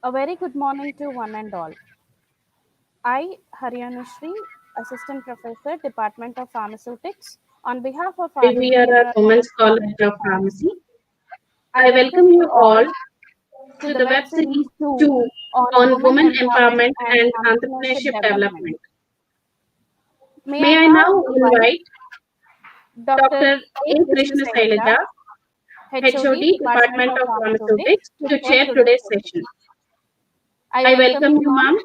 A very good morning to one and all. I, Haryanushree, Assistant Professor, Department of Pharmaceutics, on behalf of We are a RDPMR Women's College of Pharmacy. I welcome you all to to the the web web series series 2 2 on on women women empowerment empowerment and and entrepreneurship entrepreneurship development. development. May I May I now now invite invite Dr. Dr. A. A. Krishna Krishna Sailaja, Sailaja, HOD, HOD, Department Department of of Pharmaceutics, Pharmaceutics, to to chair chair today's today's session. session. I I welcome welcome you, you, ma'am. ma'am.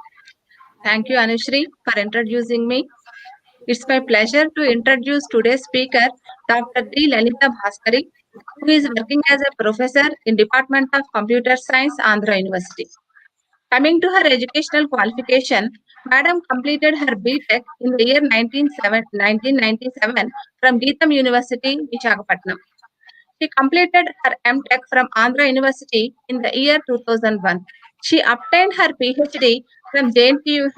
Thank you, Anushri, for introducing me. It's my pleasure to introduce today's speaker, Dr. D. Lalita Bhaskari, who is working as a professor in Department of Computer Science, Andhra University. Coming to her educational qualification, Madam completed her BTech in the year 1997 from Geetham University, Visakhapatnam. She completed her MTech from Andhra University in the year 2001. She obtained her PhD from JNTUH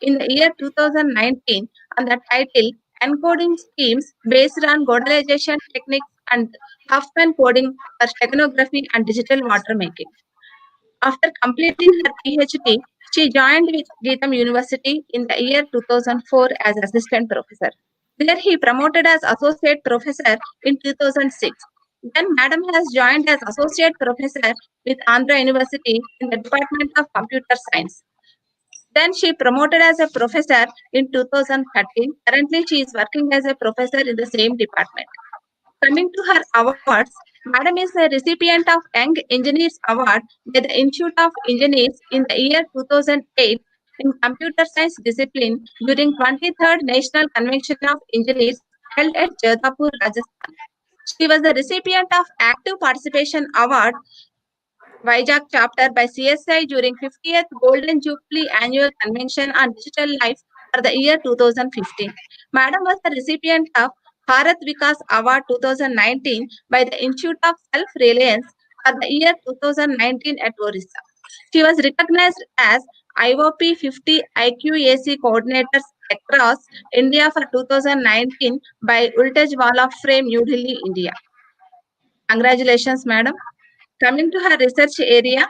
in the year 2019 on the title Encoding Schemes Based on Godalization Techniques and Huffman Coding for Steganography and Digital Watermaking. After completing her PhD, she joined with Geetham University in the year 2004 as assistant professor. There he promoted as associate professor in 2006. Then Madam has joined as associate professor with Andhra University in the Department of Computer Science. Then she promoted as a professor in 2013. Currently, she is working as a professor in the same department. Coming to her awards, Madam is a recipient of Young Engineers Award by the Institute of Engineers in the year 2008 in Computer Science discipline during 23rd National Convention of Engineers held at Jodhpur, Rajasthan. She was the recipient of Active Participation Award Vizag chapter by CSI during 50th Golden Jubilee Annual Convention on Digital Life for the year 2015. Madam was the recipient of Bharat Vikas Award 2019 by the Institute of Self-Reliance for the year 2019 at Orissa. She was recognized as IOP 50 IQAC coordinators across India for 2019 by Ultaj Wall of Fame, New Delhi, India. Congratulations, Madam. Coming to her research area,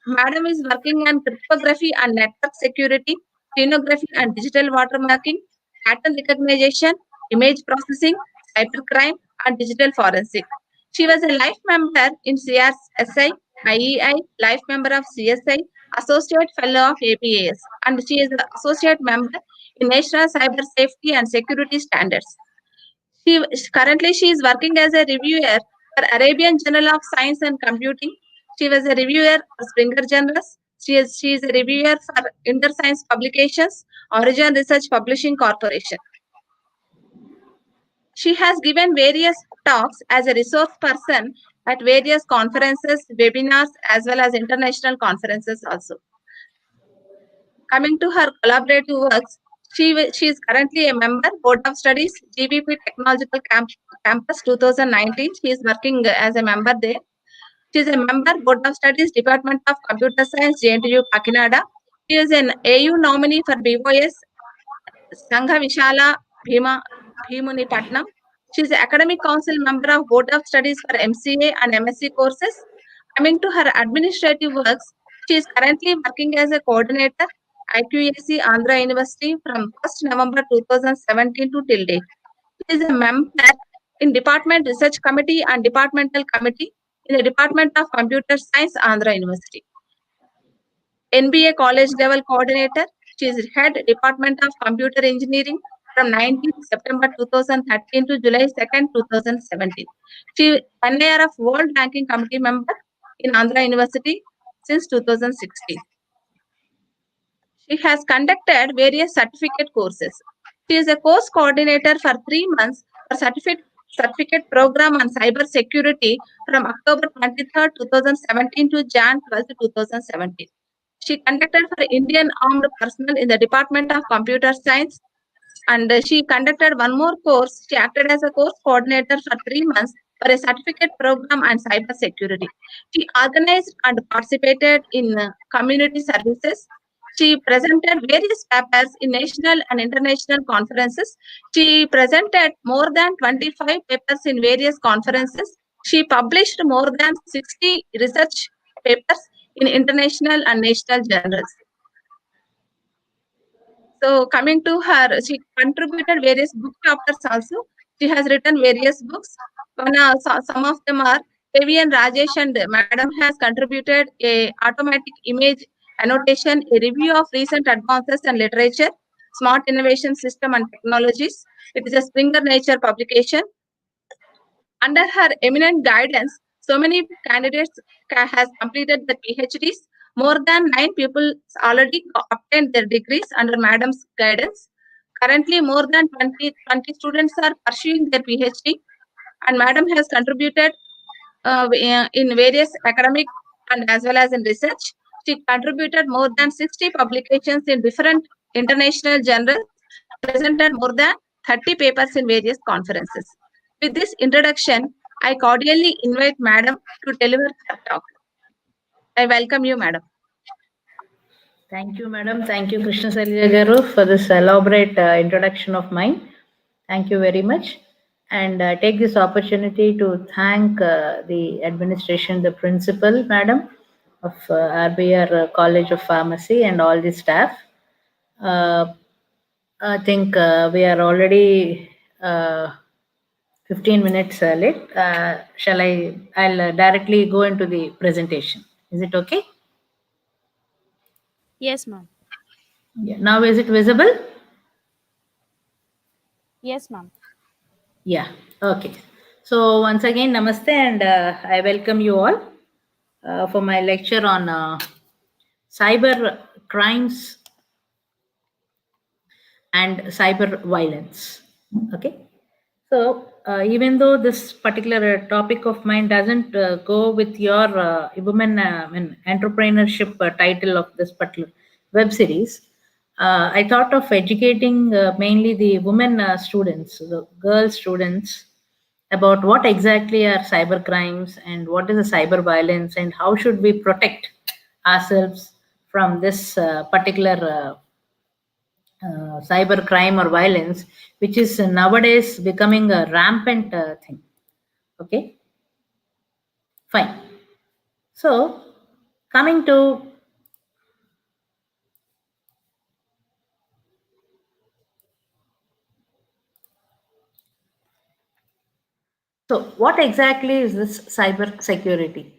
Madam is working on cryptography and network security, stenography and digital watermarking, pattern recognition, image processing, cybercrime, and digital forensic. She was a life member in CRSI, IEI, life member of CSI, associate fellow of APAS, and she is an associate member in National Cyber Safety and Security Standards. Currently she is working as a reviewer for Arabian Journal of Science and Computing. She was a reviewer for Springer Journals. She is a reviewer for InterScience Publications, Origin Research Publishing Corporation. She has given various talks as a resource person at various conferences, webinars, as well as international conferences also. Coming to her collaborative works, she is currently a member, Board of Studies, GBP Technological Campus 2019. She is working as a member there. She is a member, Board of Studies, Department of Computer Science, JNTU, Kakinada. She is an AU nominee for BOS, Sangha Vishala Bhimuni Patnam. She is an Academic Council member of Board of Studies for MCA and MSc courses. Coming to her administrative works, she is currently working as a coordinator, IQAC Andhra University from 1st November 2017 to till date. She is a member in Department Research Committee and Departmental Committee in the Department of Computer Science, Andhra University. NBA College Level Coordinator. She is Head Department of Computer Engineering from 19th September 2013 to July 2nd, 2017. She is one year of World Ranking Committee member in Andhra University since 2016. She has conducted various certificate courses. She is a course coordinator for 3 months for certificate program on cyber security from October 23rd, 2017 to Jan 12th, 2017. She conducted for Indian Armed Personnel in the Department of Computer Science, and she conducted one more course. She acted as a course coordinator for 3 months for a certificate program on cyber security. She organized and participated in community services. She presented various papers in national and international conferences. She presented more than 25 papers in various conferences. She published more than 60 research papers in international and national journals. So coming to her, she contributed various book chapters also. She has written various books. Some of them are AVN Rajesh and Madam has contributed a automatic image annotation, a review of recent advances and literature, smart innovation system and technologies. It is a Springer Nature publication. Under her eminent guidance, so many candidates has completed the PhDs. More than 9 people already obtained their degrees under Madam's guidance. Currently, more than 20 students are pursuing their PhD, and Madam has contributed in various academic and as well as in research. She contributed more than 60 publications in different international journals, presented more than 30 papers in various conferences. With this introduction, I cordially invite Madam to deliver her talk. I welcome you, Madam. Thank you, Madam. Thank you, Krishna Salija Garu, for this elaborate introduction of mine. Thank you very much. And take this opportunity to thank the administration, the principal, Madam, of RBR College of Pharmacy and all the staff. I think we are already 15 minutes late. I'll directly go into the presentation. Is it okay? Yes, ma'am. Yeah. Now is it visible? Yes, ma'am. Yeah. Okay. So once again, namaste, and I welcome you all for my lecture on cyber crimes and cyber violence. Okay. So even though this particular topic of mine doesn't go with your women entrepreneurship title of this particular web series, I thought of educating mainly the women students, the girl students, about what exactly are cyber crimes and what is a cyber violence and how should we protect ourselves from this particular cyber crime or violence, which is nowadays becoming a rampant thing. Okay, fine. So, coming to what exactly is this cyber security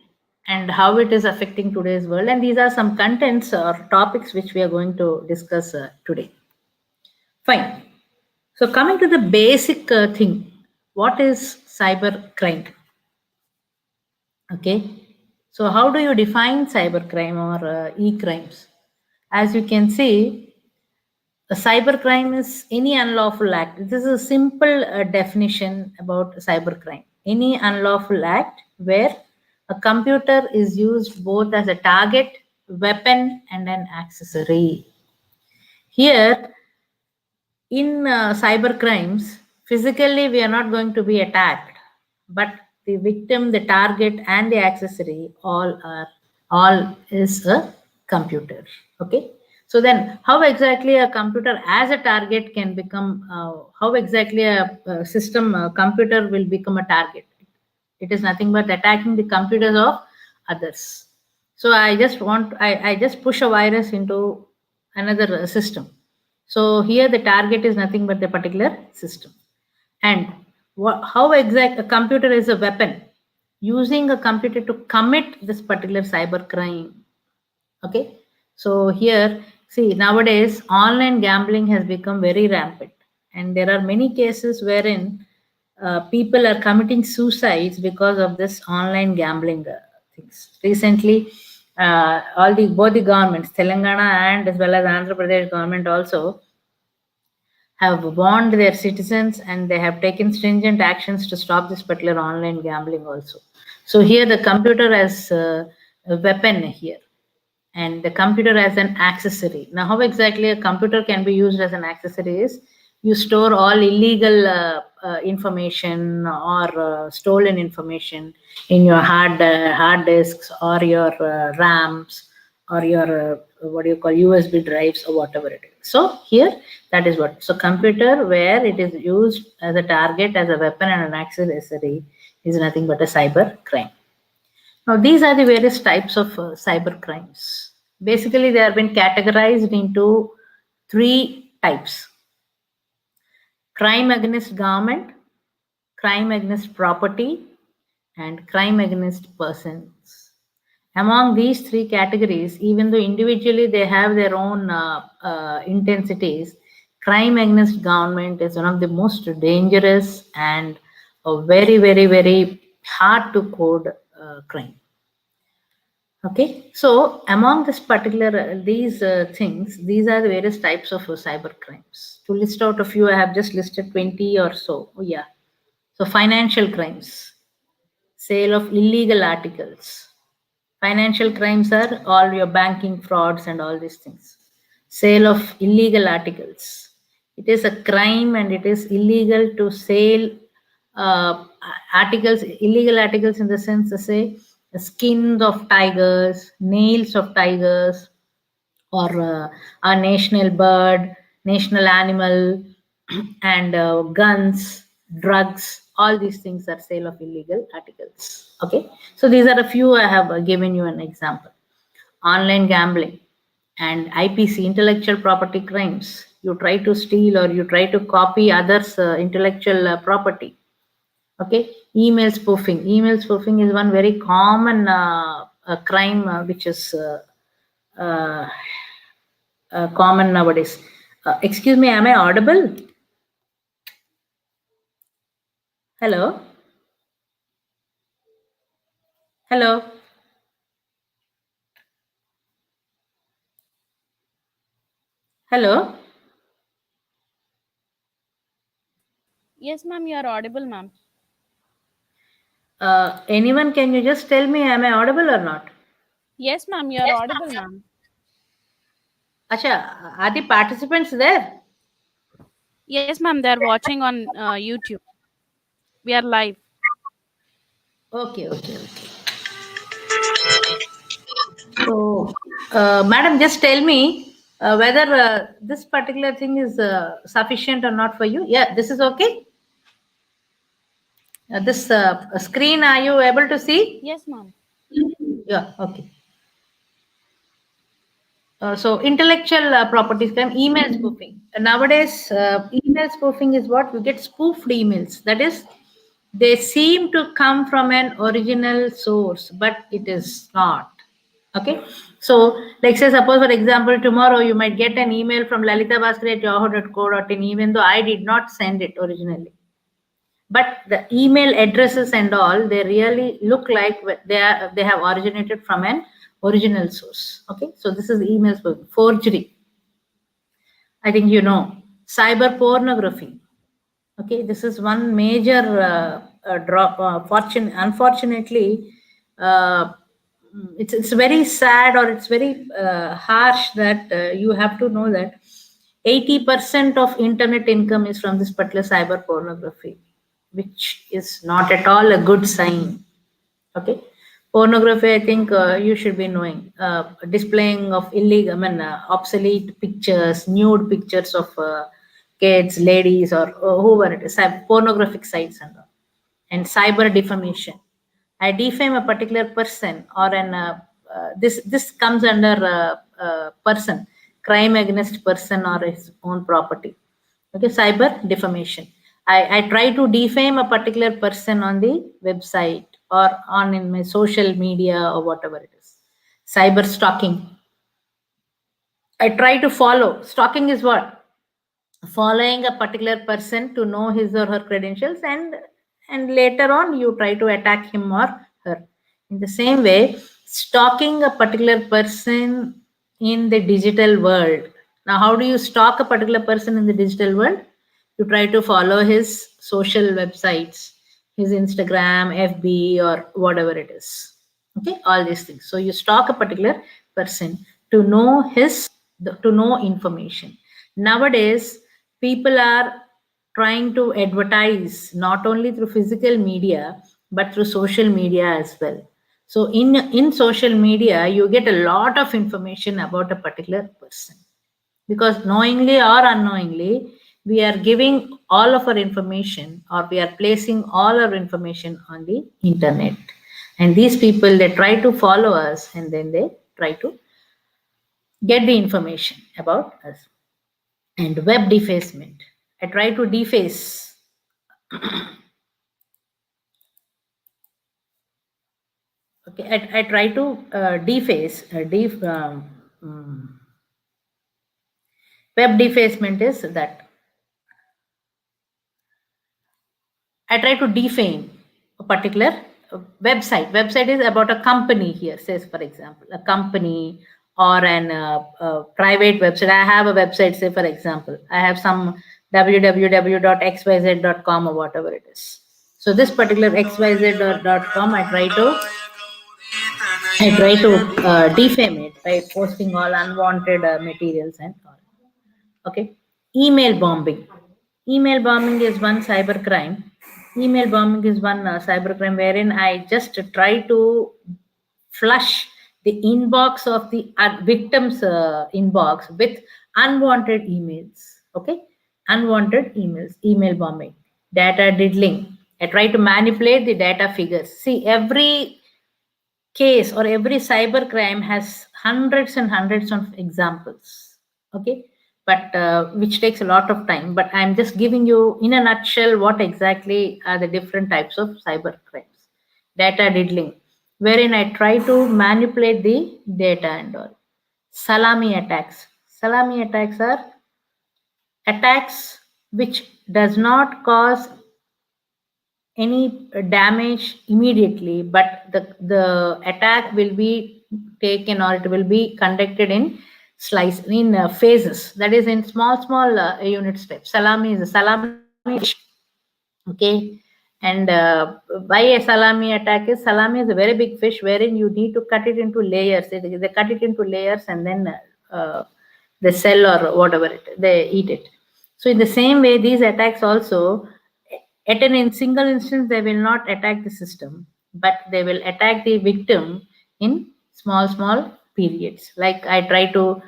and how it is affecting today's world? And these are some contents or topics which we are going to discuss today. Fine. So, coming to the basic thing, what is cyber crime? Okay. So, how do you define cybercrime or e-crimes? As you can see, a cybercrime is any unlawful act. This is a simple definition about cybercrime. Any unlawful act where a computer is used both as a target, weapon, and an accessory. Here, in cyber crimes, physically we are not going to be attacked, but the victim, the target, and the accessory all is a computer. Okay. So then, how exactly a computer as a target can become? How exactly a system computer will become a target? It is nothing but attacking the computers of others. So I just push a virus into another system. So here the target is nothing but the particular system. And how exact a computer is a weapon? Using a computer to commit this particular cyber crime. Okay. So here, see, nowadays online gambling has become very rampant, and there are many cases wherein people are committing suicides because of this online gambling things. Recently, both the governments, Telangana and as well as Andhra Pradesh government also have warned their citizens and they have taken stringent actions to stop this particular online gambling also. So here the computer as a weapon here and the computer as an accessory. Now, how exactly a computer can be used as an accessory is you store all illegal information or stolen information in your hard disks or your RAMs or your what do you call USB drives or whatever it is. So here that is what. So computer where it is used as a target, as a weapon and an accessory is nothing but a cyber crime. Now, these are the various types of cyber crimes. Basically, they have been categorized into 3 types: crime against government, crime against property, and crime against persons. Among these 3 categories, even though individually they have their own intensities, crime against government is one of the most dangerous and a very, very, very hard to code crime. Okay, so among this particular these things, these are the various types of cyber crimes. To list out a few, I have just listed 20 or so. Oh, yeah. So financial crimes, sale of illegal articles. Financial crimes are all your banking frauds and all these things. Sale of illegal articles. It is a crime and it is illegal to sell articles, illegal articles in the sense to say skins of tigers, nails of tigers, or a national bird, national animal, and guns, drugs. All these things are sale of illegal articles. Okay, so these are a few I have given you an example. Online gambling and IPC, intellectual property crimes. You try to steal or you try to copy others' intellectual property. Okay, email spoofing. Email spoofing is one very common crime which is common nowadays. Excuse me, am I audible? Hello? Hello? Hello? Yes, ma'am, you are audible, ma'am. Anyone, can you just tell me, am I audible or not? Yes, ma'am, you are audible, ma'am. Acha, are the participants there? Yes, ma'am, they are watching on YouTube. We are live. Okay. So, madam, just tell me whether this particular thing is sufficient or not for you. Yeah, this is okay. This screen, are you able to see? Yes, ma'am. Yeah, okay. So intellectual properties crime, email spoofing. Nowadays, email spoofing is what you get spoofed emails. That is, they seem to come from an original source, but it is not. Okay. So, like say, suppose for example, tomorrow you might get an email from lalitabhaskar@yahoo.co.in, even though I did not send it originally. But the email addresses and all, they really look like they have originated from an original source. Okay, so this is email forgery. I think you know cyber pornography. Okay, this is one major drop. Unfortunately, it's very sad or it's very harsh that you have to know that 80% of internet income is from this particular cyber pornography, which is not at all a good sign. Okay, pornography, I think you should be knowing. Displaying of illegal, obsolete pictures, nude pictures of kids, ladies, or whoever it is, pornographic sites and cyber defamation. I defame a particular person or an this comes under person, crime against person or his own property. Okay, cyber defamation. I try to defame a particular person on the website or on in my social media or whatever it is. Cyber stalking. I try to follow. Stalking is what? Following a particular person to know his or her credentials, and later on you try to attack him or her. In the same way, stalking a particular person in the digital world. Now, how do you stalk a particular person in the digital world? You try to follow his social websites, his Instagram, FB, or whatever it is. Okay, all these things. So you stalk a particular person to know to know information. Nowadays, people are trying to advertise not only through physical media but through social media as well. So in social media, you get a lot of information about a particular person, because knowingly or unknowingly, we are giving all of our information or we are placing all our information on the internet. And these people, they try to follow us, and then they try to get the information about us. And web defacement. I try to deface. Okay, I try to deface. Web defacement is that I try to defame a particular website. Website is about a company here, says, for example, a company or an private website. I have a website, say, for example, I have some www.xyz.com or whatever it is. So this particular xyz.com, I try to defame it by posting all unwanted materials and all. Okay, email bombing. Email bombing is one cybercrime. Email bombing is one cybercrime wherein I just try to flush the inbox of the victim's inbox with unwanted emails. Okay, unwanted emails, email bombing, data diddling. I try to manipulate the data figures. See, every case or every cybercrime has hundreds and hundreds of examples. Okay, but which takes a lot of time. But I'm just giving you in a nutshell what exactly are the different types of cyber crimes. Data diddling, wherein I try to manipulate the data and all. Salami attacks. Salami attacks are attacks which does not cause any damage immediately, but the attack will be taken, or it will be conducted in phases, that is in small unit steps. Salami is a salami dish. Okay, and why a salami attack is, salami is a very big fish wherein you need to cut it into layers. They cut it into layers and then they sell or whatever they eat it. So in the same way, these attacks also, at in single instance, they will not attack the system, but they will attack the victim in small periods. Like I try to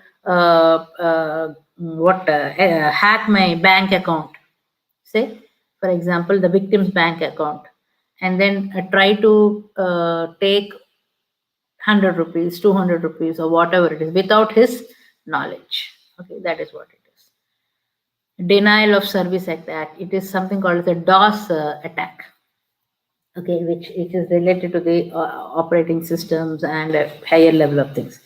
hack my bank account, say, for example, the victim's bank account, and then try to take 100 rupees, 200 rupees, or whatever it is without his knowledge. Okay, that is what it is. Denial of service attack. It is something called the DOS attack. Okay, which is related to the operating systems and a higher level of things.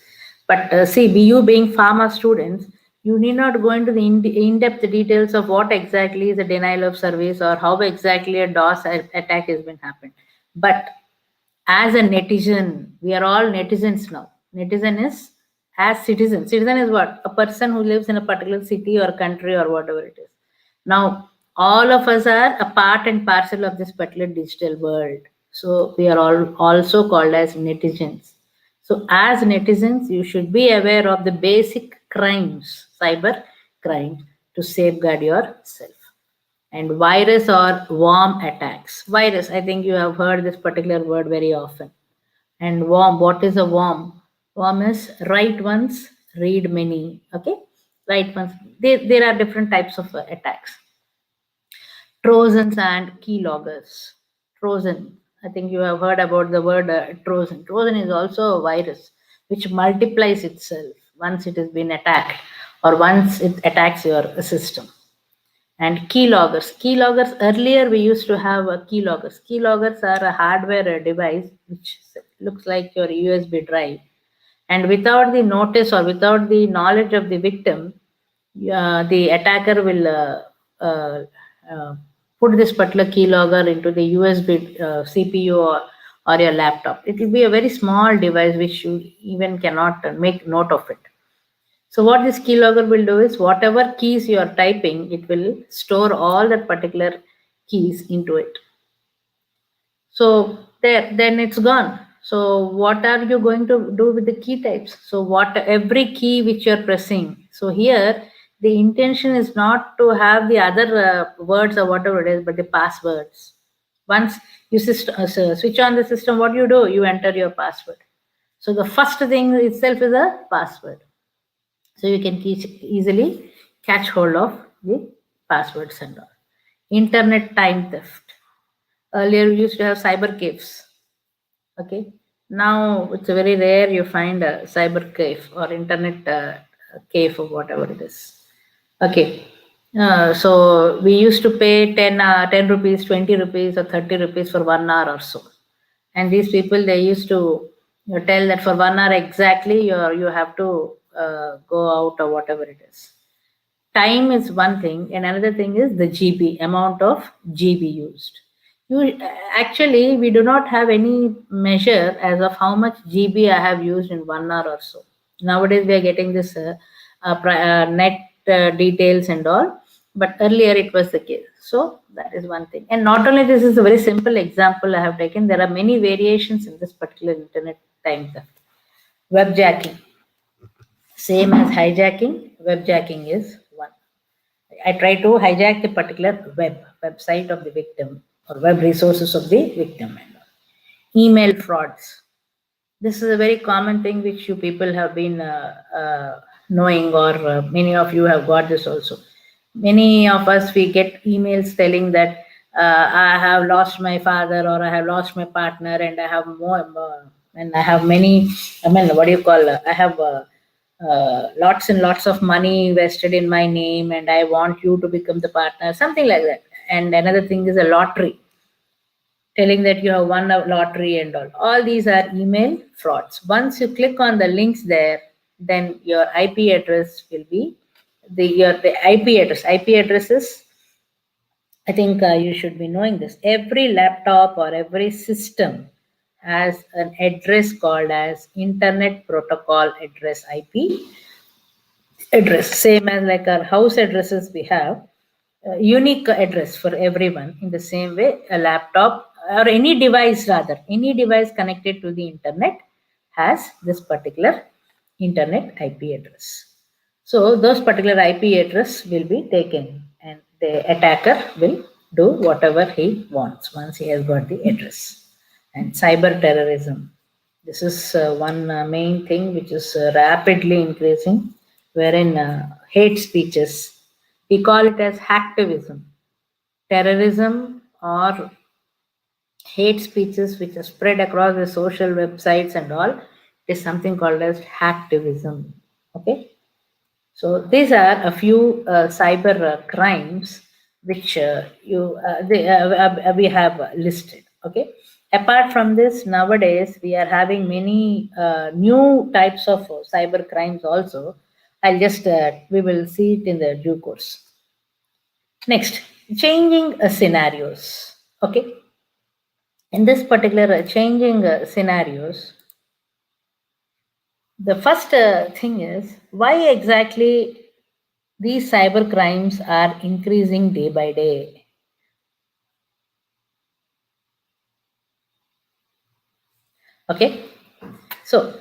But see, you being pharma students, you need not go into the in-depth details of what exactly is a denial of service or how exactly a DOS attack has been happened. But as a netizen, we are all netizens now. Netizen is as citizen. Citizen is what? A person who lives in a particular city or country or whatever it is. Now, all of us are a part and parcel of this particular digital world. So we are all also called as netizens. So as netizens, you should be aware of the basic crimes, cyber crimes, to safeguard yourself. And virus or worm attacks. Virus, I think you have heard this particular word very often. And worm, what is a worm? Worm is write once, read many. Okay, write once. There are different types of attacks. Trojans and keyloggers. Trojan, I think you have heard about the word Trojan. Trojan is also a virus which multiplies itself once it has been attacked or once it attacks your system. And keyloggers. Keyloggers, earlier we used to have keyloggers. Keyloggers are a hardware device which looks like your USB drive. And without the notice or without the knowledge of the victim, the attacker will put this particular keylogger into the USB CPU or your laptop. It will be a very small device which you even cannot make note of it. So what this keylogger will do is whatever keys you are typing, it will store all that particular keys into it. So then it's gone. So what are you going to do with the key types? So every key which you're pressing. So here the intention is not to have the other words or whatever it is, but the passwords. Once you switch on the system, what you do? You enter your password. So the first thing itself is a password. So you can easily catch hold of the passwords and all. Internet time theft. Earlier we used to have cyber caves. Okay. Now it's very rare you find a cyber cave or internet cave or whatever it is. Okay. So we used to pay 10 rupees, 20 rupees, or 30 rupees for 1 hour or so. And these people, they used to tell that for 1 hour exactly, you have to go out or whatever it is. Time is one thing, and another thing is the GB, amount of GB used. Actually, we do not have any measure as of how much GB I have used in 1 hour or so. Nowadays, we are getting this net details and all, but earlier it was the case. So that is one thing. And not only this is a very simple example I have taken, there are many variations in this particular internet time theft. Webjacking, same as hijacking, webjacking is one. I try to hijack the particular website of the victim or web resources of the victim. Email frauds. This is a very common thing which you people have been knowing, or many of you have got this also. Many of us, we get emails telling that I have lost my father, or I have lost my partner, and I have more, and I have many. I mean, what do you call? I have lots and lots of money vested in my name, and I want you to become the partner, something like that. And another thing is a lottery, telling that you have won a lottery and all. All these are email frauds. Once you click on the links there, then your IP address will be the IP address. IP address is, I think you should be knowing this. Every laptop or every system has an address called as Internet Protocol Address, IP address. Same as like our house addresses, we have a unique address for everyone. In the same way, a laptop or any device, rather, any device connected to the internet has this particular internet IP address. So those particular IP address will be taken, and the attacker will do whatever he wants once he has got the address. And cyber terrorism. This is one main thing which is rapidly increasing, wherein hate speeches, we call it as hacktivism. Terrorism or hate speeches which are spread across the social websites and all is something called as hacktivism. Okay. So these are a few cyber crimes which we have listed. Okay. Apart from this, nowadays we are having many new types of cyber crimes also. I'll just we will see it in the due course. Next, changing scenarios. Okay. In this particular changing scenarios, the first thing is why exactly these cyber crimes are increasing day by day. Okay, so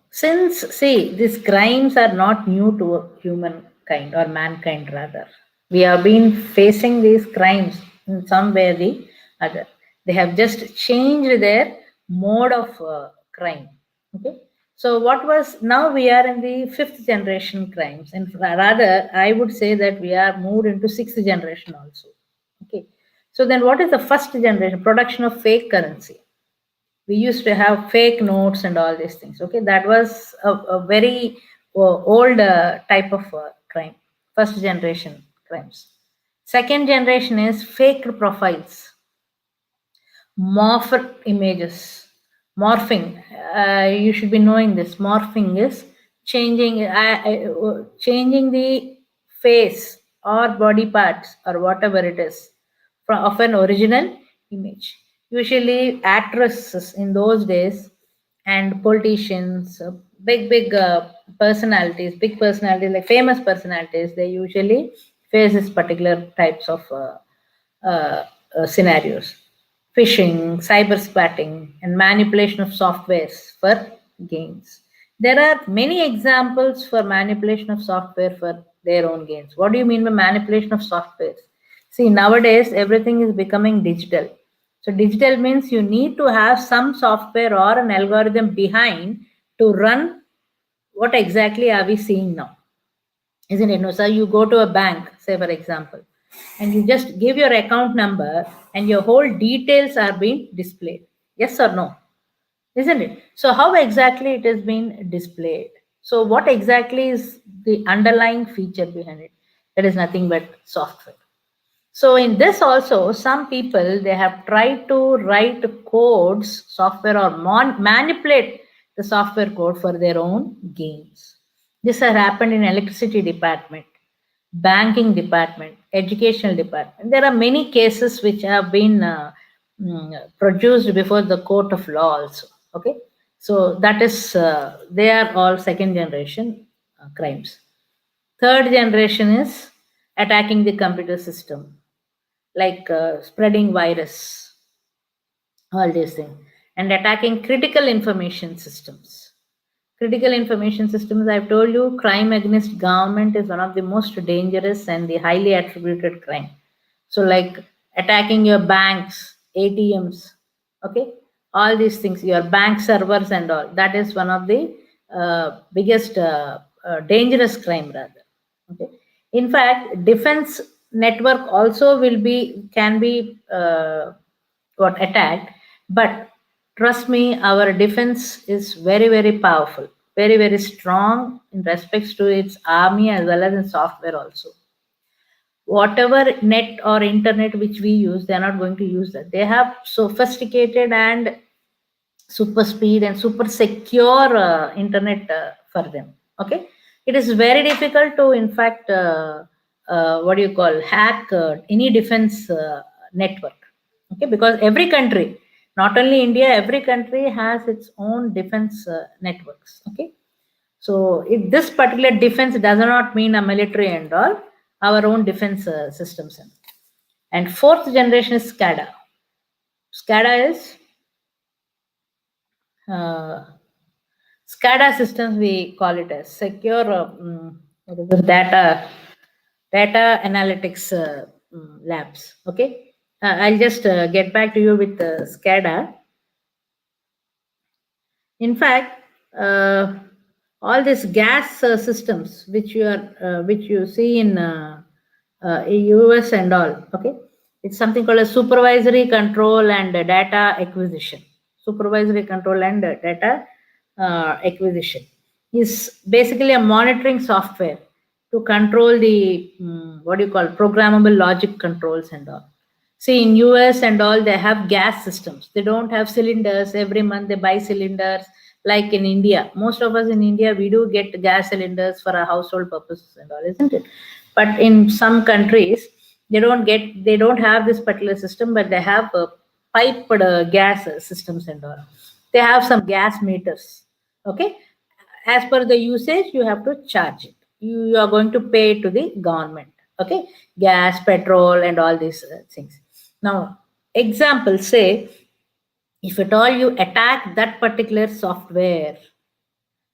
since, see, these crimes are not new to humankind or mankind, rather, we have been facing these crimes in some way or the other. They have just changed their mode of crime. Okay, so what was, now we are in the 5th generation crimes, and rather I would say that we are moved into 6th generation also. Okay, so then what is the first generation? Production of fake currency. We used to have fake notes and all these things. Okay, that was a very old type of crime. First generation crimes. Second generation is fake profiles, morphed images, morphing. You should be knowing this. Morphing is changing the face or body parts or whatever it is of an original image. Usually actresses in those days and politicians, big personalities, big personalities, like famous personalities, they usually face this particular types of scenarios. Phishing, cyber spatting, and manipulation of softwares for gains. There are many examples for manipulation of software for their own gains. What do you mean by manipulation of softwares? See, nowadays everything is becoming digital. So digital means you need to have some software or an algorithm behind to run what exactly are we seeing now. Isn't it? No, so you go to a bank, say for example, and you just give your account number and your whole details are being displayed. Yes or no? isn't it? So how exactly it has been displayed? So what exactly is the underlying feature behind it? That is nothing but software. So in this also, some people, they have tried to write codes, software, or manipulate the software code for their own gains. This has happened in electricity department, banking department, educational department. There are many cases which have been produced before the court of law also. Okay, so that is they are all second generation crimes. Third generation is attacking the computer system, like spreading virus, all these things, and attacking critical information systems. Critical information systems, I've told you, crime against government is one of the most dangerous and the highly attributed crime. So, like attacking your banks, ATMs, okay, all these things, your bank servers and all, that is one of the biggest dangerous crime, rather. Okay. In fact, defense network also can be got attacked, but trust me, our defense is very, very powerful, very, very strong in respects to its army as well as in software also. Whatever net or internet which we use, they are not going to use that. They have sophisticated and super speed and super secure internet for them. Okay, it is very difficult to, in fact, what do you call, hack any defense network. Okay, because every country, not only India, every country has its own defense networks. Okay, so if this particular defense does not mean a military and all, our own defense systems. And fourth generation is SCADA. SCADA is uh, SCADA systems, we call it as secure what is it, data analytics labs. Okay, I'll just get back to you with SCADA. In fact, all these gas systems which you see in US and all, okay, it's something called a supervisory control and data acquisition. Supervisory control and data acquisition is basically a monitoring software to control the what do you call, programmable logic controls and all. See, in US and all, they have gas systems. They don't have cylinders. Every month they buy cylinders. Like in India, most of us in India, we do get gas cylinders for our household purposes and all, isn't it? But in some countries, they don't have this particular system, but they have piped gas systems and all. They have some gas meters. Okay, as per the usage, you have to charge it. You are going to pay to the government. Okay, gas, petrol, and all these things. Now, example, say if at all you attack that particular software,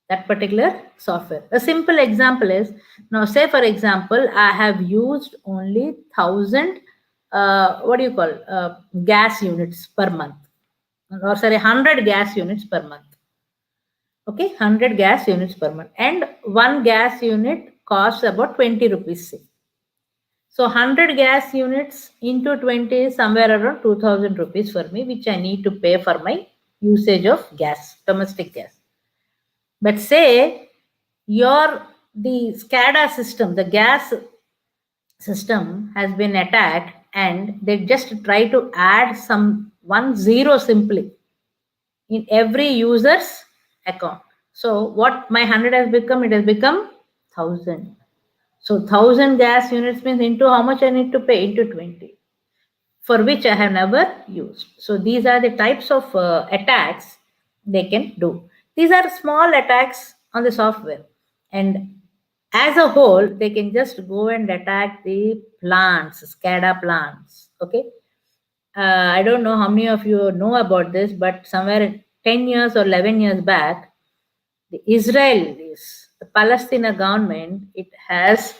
a simple example is, now say for example, I have used only 1,000 what do you call, gas units per month, or sorry, 100 gas units per month. Okay, 100 gas units per month, and one gas unit costs about 20 rupees, say. So 100 gas units into 20 is somewhere around 2,000 rupees for me, which I need to pay for my usage of gas, domestic gas. But say the SCADA system, the gas system has been attacked, and they just try to add some 10 simply in every user's account. So what my 100 has become, it has become 1,000. So 1,000 gas units means into how much I need to pay? Into 20, for which I have never used. So these are the types of attacks they can do. These are small attacks on the software, and as a whole, they can just go and attack the plants, SCADA plants. Okay, I don't know how many of you know about this, but somewhere 10 years or 11 years back, the Israelis, the Palestinian government, it has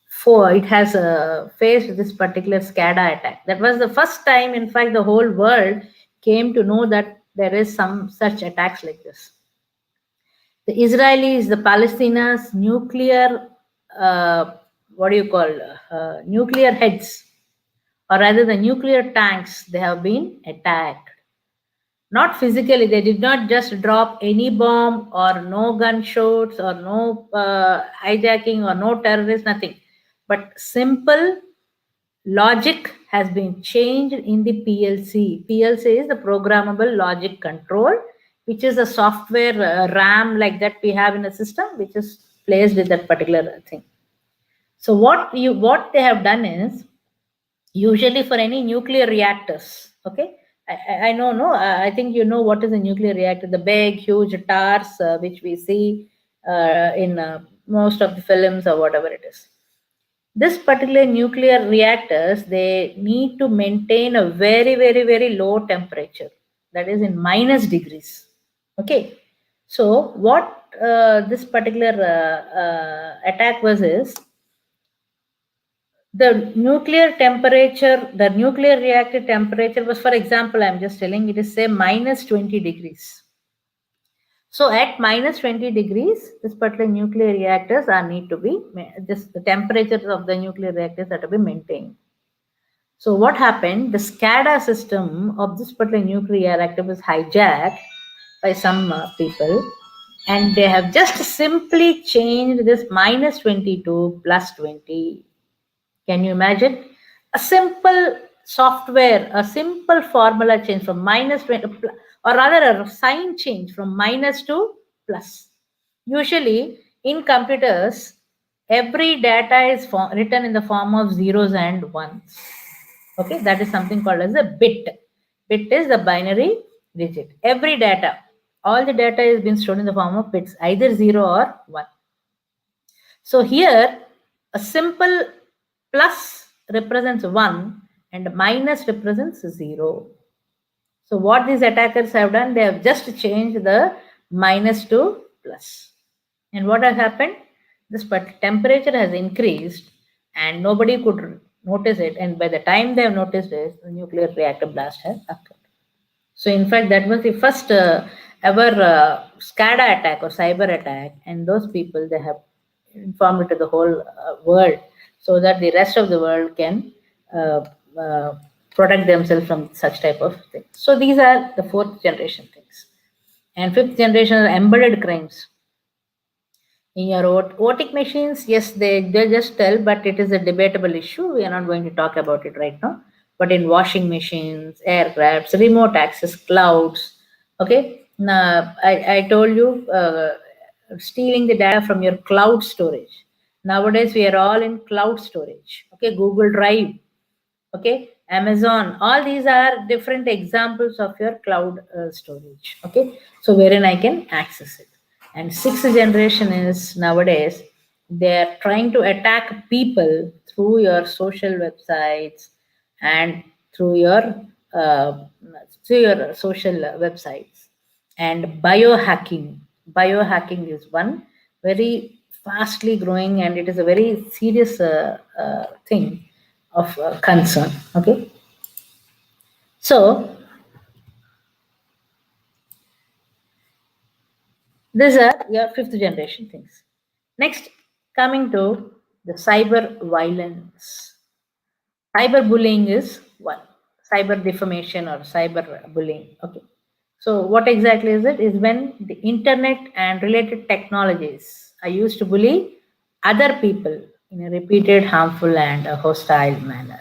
faced this particular SCADA attack. That was the first time, in fact, the whole world came to know that there is some such attacks like this. The Israelis, the Palestinians, nuclear, nuclear heads, or rather the nuclear tanks, they have been attacked. not physically. They did not just drop any bomb or no gunshots or no hijacking or no terrorists, nothing. But simple logic has been changed in the PLC. PLC is the programmable logic control, which is a software RAM like that we have in a system, which is placed in that particular thing. So what they have done is, usually for any nuclear reactors, okay, I know, no, I think you know what is a nuclear reactor, the big, huge towers which we see in most of the films or whatever it is. This particular nuclear reactors, they need to maintain a very, very, very low temperature, that is in minus degrees. Okay, so what this particular attack was is, the nuclear temperature, the nuclear reactor temperature was, for example, I'm just telling, it is say minus 20 degrees. So at minus 20 degrees, this particular nuclear reactors are need to be, the temperatures of the nuclear reactors are to be maintained. So what happened? The SCADA system of this particular nuclear reactor was hijacked by some people, and they have just simply changed this minus 20 to plus 20. Can you imagine? A simple software, a simple formula change from minus 20, or rather a sign change from minus to plus. Usually in computers, every data is written in the form of zeros and ones. Okay, that is something called as a bit. Bit is the binary digit. Every data, all the data is being stored in the form of bits, either 0 or 1. So here, a simple plus represents 1 and minus represents 0. So what these attackers have done, they have just changed the minus to plus. And what has happened? This temperature has increased and nobody could notice it. And by the time they have noticed it, the nuclear reactor blast has occurred. So in fact, that was the first ever SCADA attack or cyber attack. And those people, they have informed it to the whole world, so that the rest of the world can protect themselves from such type of things. So these are the 4th generation things. And 5th generation are embedded crimes. In your OTIC machines, yes, they just tell, but it is a debatable issue. We are not going to talk about it right now. But in washing machines, aircrafts, remote access, clouds, okay. Now, I told you, stealing the data from your cloud storage. Nowadays, we are all in cloud storage. Okay, Google Drive, okay, Amazon. All these are different examples of your cloud storage. Okay, so wherein I can access it. And 6th generation is nowadays they are trying to attack people through your social websites and through your social websites. And biohacking. Biohacking is one very fastly growing, and it is a very serious thing of concern. Okay, so these are your 5th generation things. Next, coming to the cyber violence. Cyberbullying is one. Cyber defamation or cyber bullying. Okay. So what exactly is it? Is when the internet and related technologies are used to bully other people in a repeated, harmful, and a hostile manner.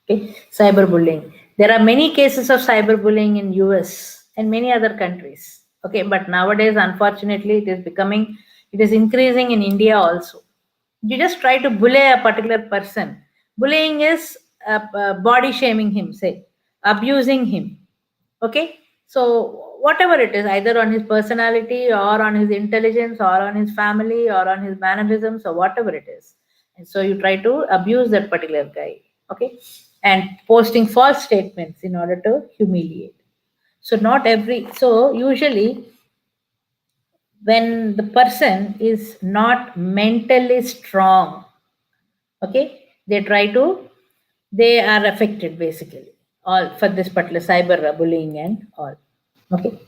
Okay. Cyberbullying. There are many cases of cyberbullying in US and many other countries. Okay, but nowadays, unfortunately, it is increasing in India also. You just try to bully a particular person. Bullying is body shaming him, say, abusing him. Okay, so whatever it is, either on his personality or on his intelligence or on his family or on his mannerisms or whatever it is. And so you try to abuse that particular guy. Okay, and posting false statements in order to humiliate. So usually when the person is not mentally strong, okay, they are affected basically all for this particular cyber bullying and all. Okay.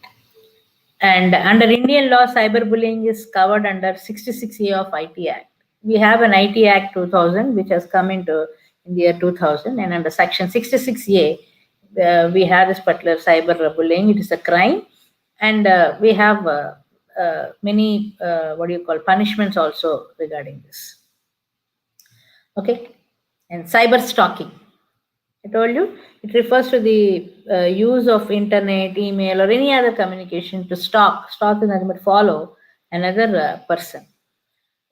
And under Indian law, cyberbullying is covered under 66A of IT Act. We have an IT Act 2000 which has come into in the year 2000, and under section 66A, we have this particular cyberbullying. It is a crime, and we have many what do you call punishments also regarding this. Okay, and cyber stalking. I told you it refers to the use of internet, email, or any other communication to stalk. Stalk is nothing but follow another person.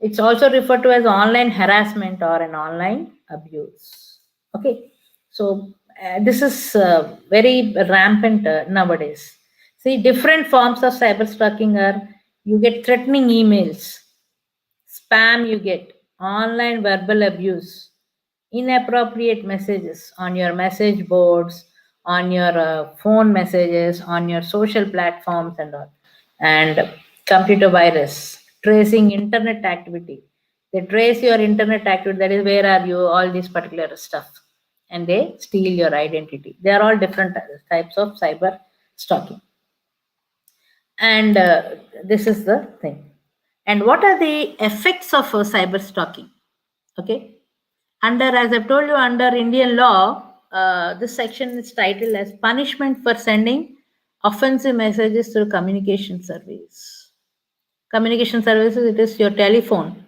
It's also referred to as online harassment or an online abuse. Okay, so this is very rampant nowadays. See, different forms of cyber stalking are you get threatening emails, spam, you get online verbal abuse, inappropriate messages on your message boards, on your phone messages, on your social platforms, and all, and computer virus, tracing internet activity. They trace your internet activity, that is, where are you, all these particular stuff, and they steal your identity. They are all different types of cyber stalking. And this is the thing. And what are the effects of cyber stalking? Okay. Under, as I've told you, under Indian law, this section is titled as punishment for sending offensive messages through communication service. Communication services, it is your telephone,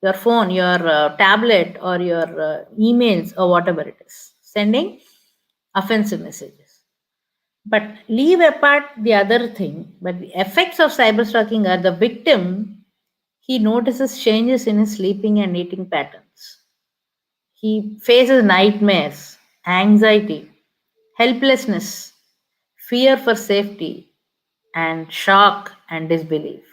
your phone, your tablet, or your emails, or whatever it is, sending offensive messages. But leave apart the other thing, but the effects of cyber stalking are the victim, he notices changes in his sleeping and eating patterns. He faces nightmares, anxiety, helplessness, fear for safety, and shock and disbelief.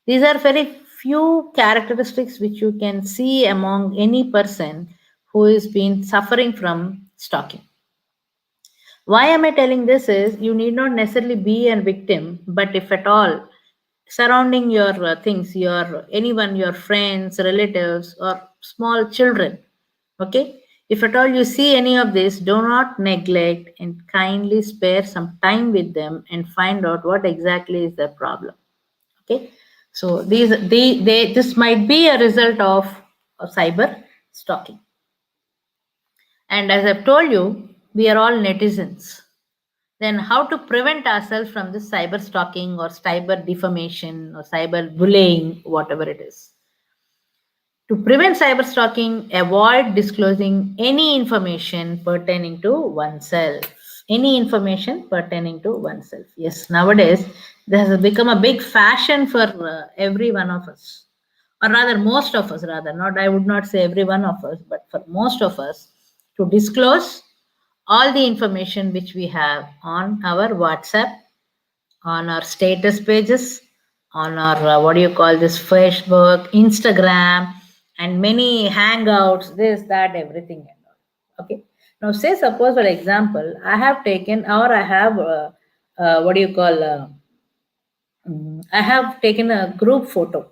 These are very few characteristics which you can see among any person who has been suffering from stalking. Why am I telling this is you need not necessarily be a victim, but if at all, surrounding your things, your anyone, your friends, relatives, or small children, okay, if at all you see any of this, do not neglect and kindly spare some time with them and find out what exactly is their problem. Okay, so this might be a result of cyber stalking. And as I've told you, we are all netizens. Then how to prevent ourselves from this cyber stalking or cyber defamation or cyber bullying, whatever it is? To prevent cyber stalking, avoid disclosing any information pertaining to oneself. Any information pertaining to oneself. Yes, nowadays this has become a big fashion for every one of us, or rather, most of us. Rather, not I would not say every one of us, but for most of us, to disclose all the information which we have on our WhatsApp, on our status pages, on our what do you call this, Facebook, Instagram, and many hangouts, this, that, everything. And all. Okay. Now, say suppose for example, I have taken or I have what do you call? I have taken a group photo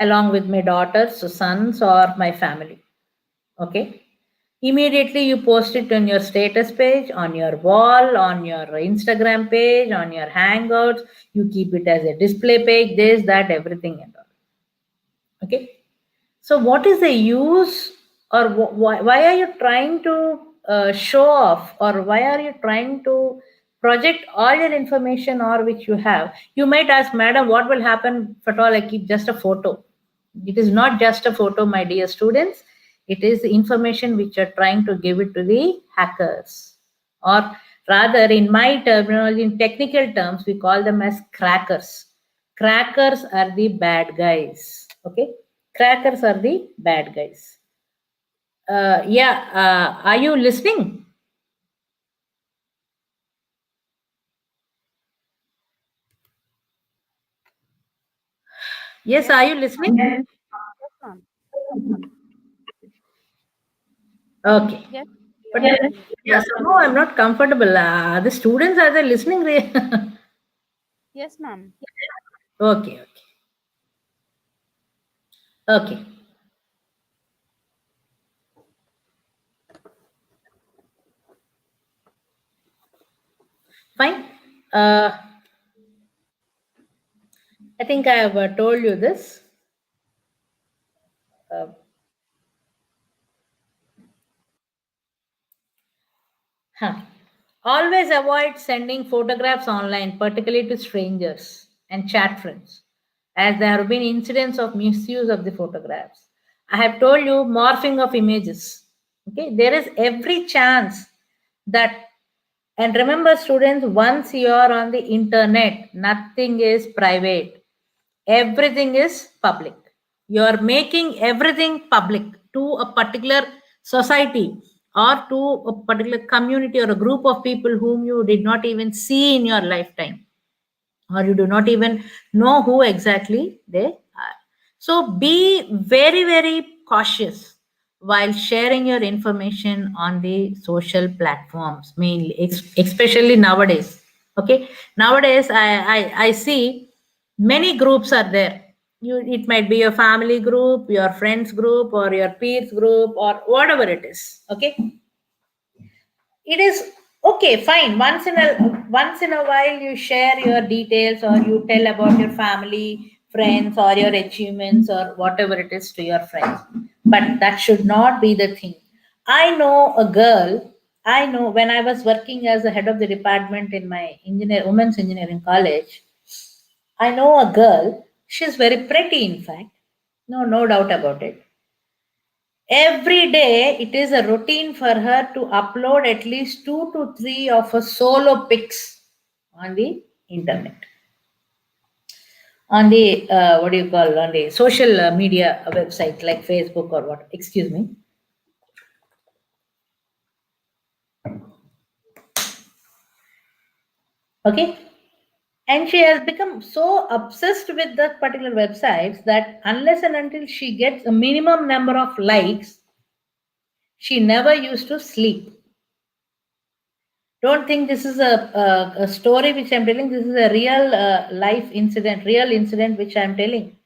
along with my daughters, sons, or my family. Okay. Immediately you post it on your status page, on your wall, on your Instagram page, on your hangouts. You keep it as a display page, this, that, everything and all. Okay. So what is the use, or why are you trying to show off, or why are you trying to project all your information or which you have? You might ask, madam, what will happen if at all I keep just a photo? It is not just a photo, my dear students. It is the information which you're trying to give it to the hackers. Or rather, in my terminology, in technical terms, we call them as crackers. Crackers are the bad guys. Okay? Crackers are the bad guys. Are you listening? Yes, are you listening? Yes, ma'am. Okay. Yes. But yeah, somehow I'm not comfortable. The students, are they listening? Yes, ma'am. Okay, okay. Okay. Fine. I think I have told you this. Uh, huh. Always avoid sending photographs online, particularly to strangers and chat friends, as there have been incidents of misuse of the photographs. I have told you morphing of images. Okay, there is every chance that, and remember, students, once you are on the internet, nothing is private, everything is public. You are making everything public to a particular society or to a particular community or a group of people whom you did not even see in your lifetime, or you do not even know who exactly they are. So be very, very cautious while sharing your information on the social platforms, mainly, especially nowadays. Okay, nowadays I see many groups are there. It might be your family group, your friends group, or your peers group, or whatever it is. Okay, it is okay, fine, once in a while you share your details or you tell about your family, friends, or your achievements or whatever it is to your friends, but that should not be the thing. I know when I was working as the head of the department in my women's engineering college, I know a girl. She's very pretty, in fact, no doubt about it. Every day, it is a routine for her to upload at least 2 to 3 of her solo pics on the internet, on the what do you call, on the social media website like Facebook or what? Excuse me. Okay, and she has become so obsessed with that particular websites that unless and until she gets a minimum number of likes, she never used to sleep. Don't think this is a story which I'm telling. This is a real life incident, real incident which I'm telling.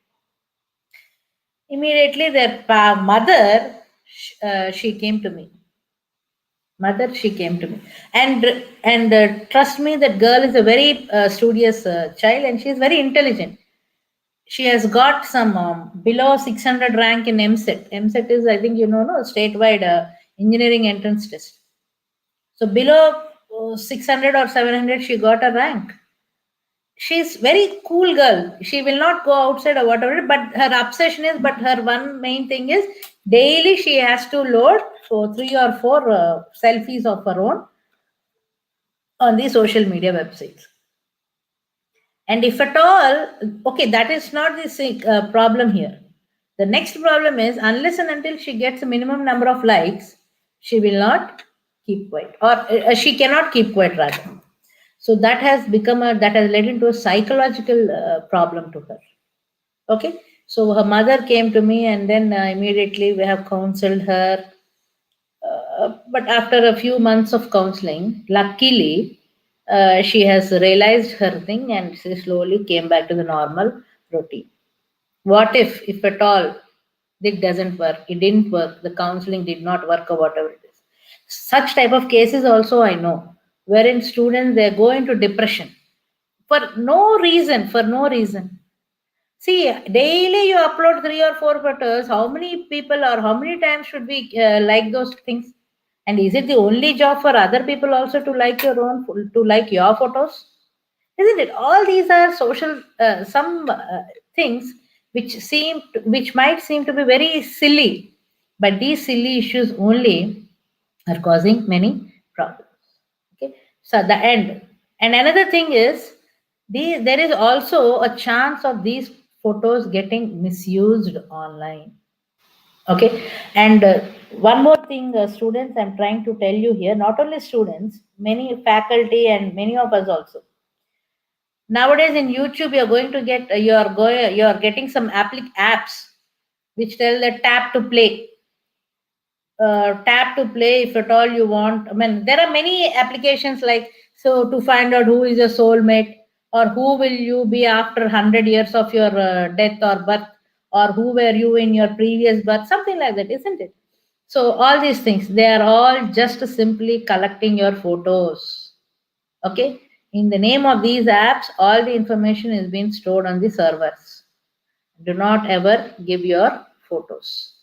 Immediately, their mother, she came to me. Mother, she came to me, and trust me, that girl is a very studious child, and she is very intelligent. She has got some below 600 rank in MSET. MSET is, I think you know, no, statewide engineering entrance test. So below 600 or 700, she got a rank. She's very cool girl. She will not go outside or whatever, but her obsession is, but her one main thing is daily she has to load for 3 or 4 selfies of her own on the social media websites. And if at all, okay, that is not the problem here. The next problem is, unless and until she gets a minimum number of likes, she will not keep quiet, or she cannot keep quiet rather. So that has led into a psychological problem to her. Okay, so her mother came to me, and then immediately we have counseled her. But after a few months of counseling, luckily, she has realized her thing, and she slowly came back to the normal routine. What if at all, it doesn't work? It didn't work. The counseling did not work, or whatever it is. Such type of cases also I know, wherein students, they go into depression for no reason. For no reason. See, daily you upload 3 or 4 photos. How many people or how many times should we like those things? And is it the only job for other people also to like your photos? Isn't it? All these are social some things which might seem to be very silly, but these silly issues only are causing many problems. Okay, so the end. And another thing is, there is also a chance of these photos getting misused online. Okay, and one more thing, students, I'm trying to tell you here, not only students, many faculty and many of us also. Nowadays in YouTube, you're going to get, you're getting some apps which tell the tap to play if at all you want. I mean, there are many applications like, so to find out who is your soulmate, or who will you be after 100 years of your death or birth, or who were you in your previous birth, something like that, isn't it? So all these things, they are all just simply collecting your photos. Okay, in the name of these apps, all the information is being stored on the servers. Do not ever give your photos.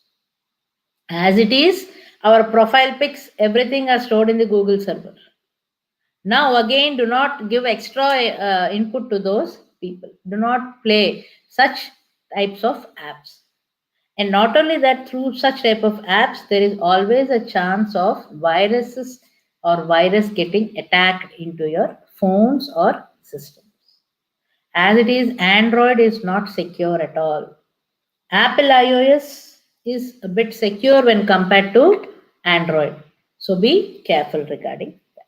As it is, our profile pics, everything are stored in the Google server. Now again, do not give extra input to those people. Do not play such types of apps. And not only that, through such type of apps, there is always a chance of viruses or virus getting attacked into your phones or systems. As it is, Android is not secure at all. Apple iOS is a bit secure when compared to Android. So be careful regarding that.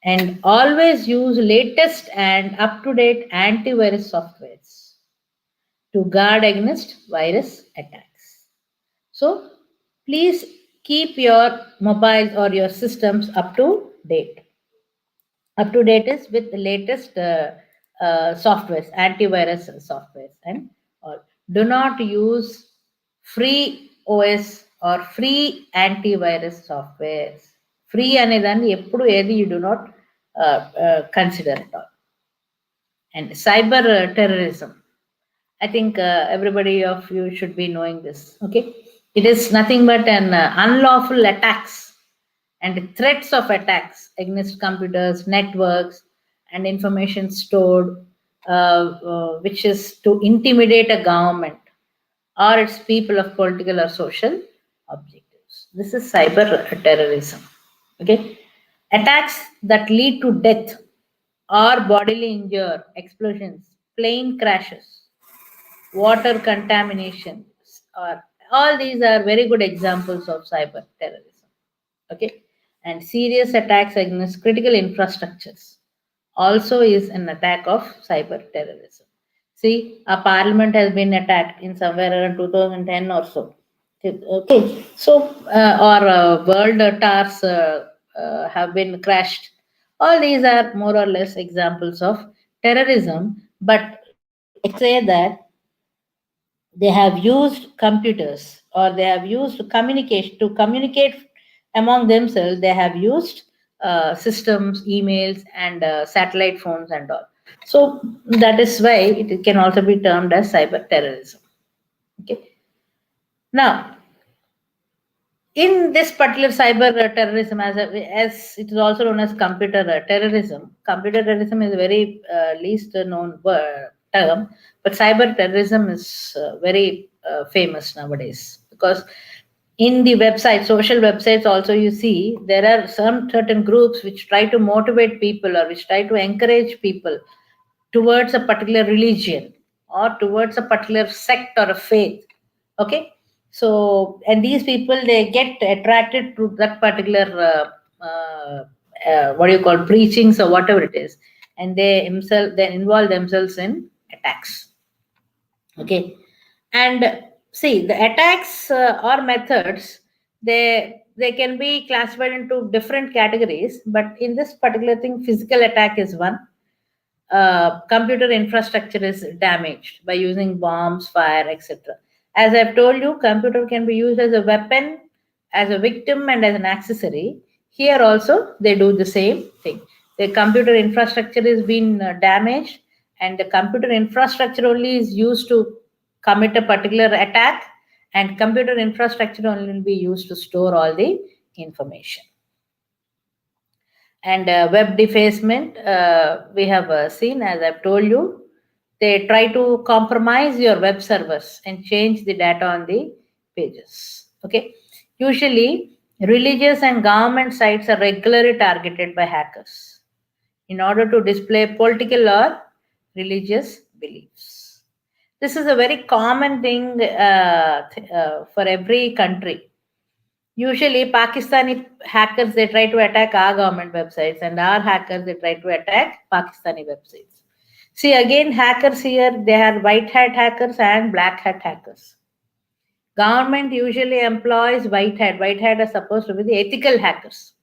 And always use latest and up-to-date antivirus softwares to guard against virus attacks. So please keep your mobiles or your systems up to date. Up to date is with the latest softwares, antivirus softwares, and all. Do not use free OS or free antivirus softwares. Free అనేదాన్ని ఎప్పుడు ఏది you do not consider at all. And cyber terrorism. I think everybody of you should be knowing this. Okay, it is nothing but an unlawful attacks and threats of attacks against computers, networks, and information stored, which is to intimidate a government or its people of political or social objectives. This is cyber terrorism. Okay, attacks that lead to death or bodily injury, explosions, plane crashes, water contamination, or all these are very good examples of cyber terrorism. Okay, and serious attacks against critical infrastructures also is an attack of cyber terrorism. See, our parliament has been attacked in somewhere around 2010 or so. Okay, so or world towers have been crashed. All these are more or less examples of terrorism, but let's say that they have used computers or they have used communication to communicate among themselves. They have used systems, emails, and satellite phones and all. So that is why it can also be termed as cyber terrorism. Okay, now in this particular cyber terrorism, as it is also known as computer terrorism. Computer terrorism is a very least known term, but cyber terrorism is very famous nowadays, because in the website, social websites also, you see there are some certain groups which try to motivate people or which try to encourage people towards a particular religion or towards a particular sect or a faith. Okay, so and these people, they get attracted to that particular what do you call, preachings or whatever it is, and they involve themselves in attacks. Okay, and see, the attacks or methods, they can be classified into different categories, but in this particular thing, physical attack is one. Computer infrastructure is damaged by using bombs, fire, etc. As I've told you, computer can be used as a weapon, as a victim, and as an accessory. Here also, they do the same thing. The computer infrastructure is being damaged, and the computer infrastructure only is used to commit a particular attack, and computer infrastructure only will be used to store all the information. And web defacement, we have seen, as I've told you, they try to compromise your web servers and change the data on the pages. Okay, usually religious and government sites are regularly targeted by hackers in order to display political or religious beliefs. This is a very common thing for every country. Usually Pakistani hackers, they try to attack our government websites, and our hackers, they try to attack Pakistani websites. See, again, hackers here, they are white hat hackers and black hat hackers. Government usually employs white hat. White hat are supposed to be the ethical hackers.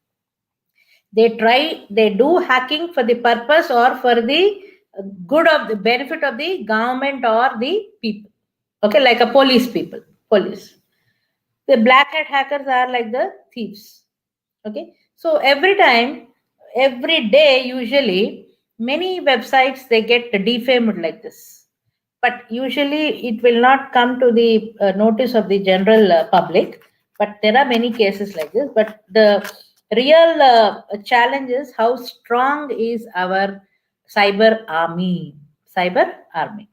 They do hacking for the purpose or for the good of the benefit of the government or the people. Okay, like a police. The black hat hackers are like the thieves. Okay, so every day, usually many websites, they get defamed like this, but usually it will not come to the notice of the general public. But there are many cases like this. But the Real challenge is how strong is our cyber army. Cyber army.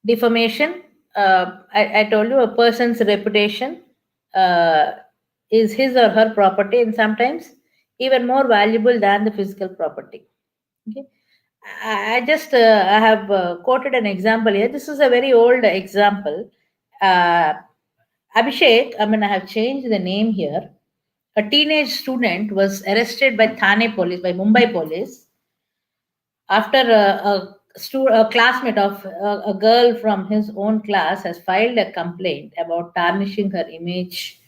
Defamation. I told you, a person's reputation is his or her property, and sometimes even more valuable than the physical property. Okay. I have quoted an example here. This is a very old example. Abhishek, I have changed the name here. A teenage student was arrested by Thane police, by Mumbai police, after a classmate of a girl from his own class has filed a complaint about tarnishing her image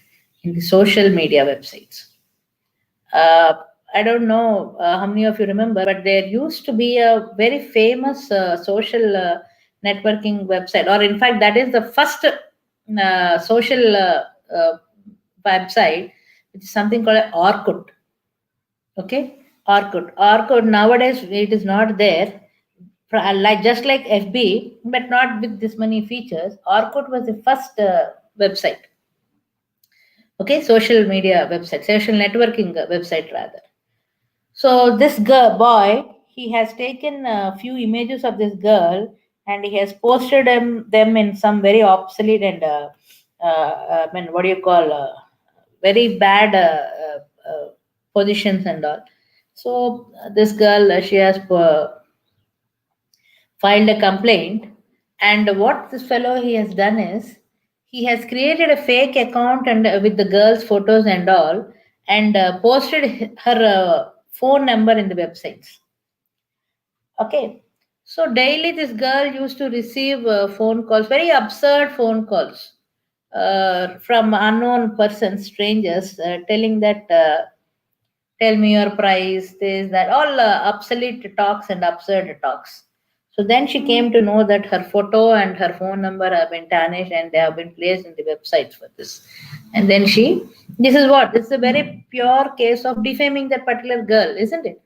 in the social media websites. I don't know how many of you remember, but there used to be a very famous social networking website, or in fact, that is the first social website, which is something called Orkut. Okay, Orkut. Nowadays, it is not there, like just like FB, but not with this many features. Orkut was the first website. Okay, social media website, social networking website rather. So this boy, he has taken a few images of this girl and he has posted them in some very obsolete and what do you call, very bad positions and all. So this girl, she has filed a complaint, and what this fellow he has done is he has created a fake account and with the girl's photos and all, and posted her phone number in the websites. Okay, so daily this girl used to receive phone calls, very absurd phone calls from unknown persons, strangers, telling that tell me your price, this, that, all obsolete talks and absurd talks. So then she came to know that her photo and her phone number have been tarnished and they have been placed in the websites for this. And then this is a very pure case of defaming that particular girl, isn't it?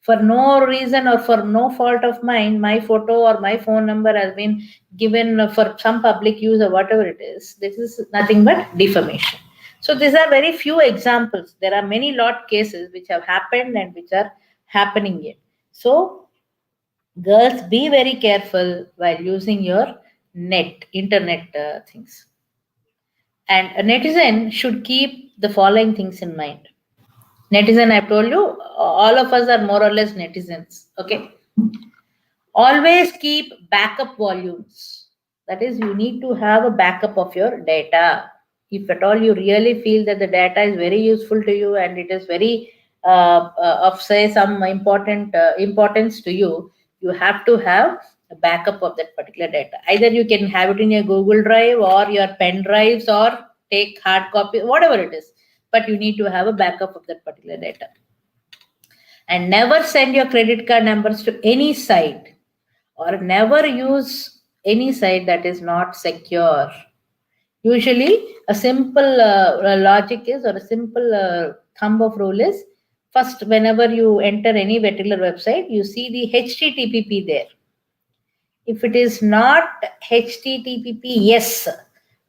For no reason or for no fault of mine, my photo or my phone number has been given for some public use or whatever it is. This is nothing but defamation. So these are very few examples. There are many lot cases which have happened and which are happening yet. So girls, be very careful while using your internet things. And a netizen should keep the following things in mind. Netizen, I've told you, all of us are more or less netizens. Okay. Always keep backup volumes. That is, you need to have a backup of your data. If at all you really feel that the data is very useful to you and it is very of say some importance to you, you have to have a backup of that particular data. Either you can have it in your Google Drive or your pen drives or take hard copy, whatever it is. But you need to have a backup of that particular data. And never send your credit card numbers to any site, or never use any site that is not secure. Usually, a simple logic is, or a simple thumb of rule is, first, whenever you enter any particular website, you see the HTTP there. If it is not HTTP, yes,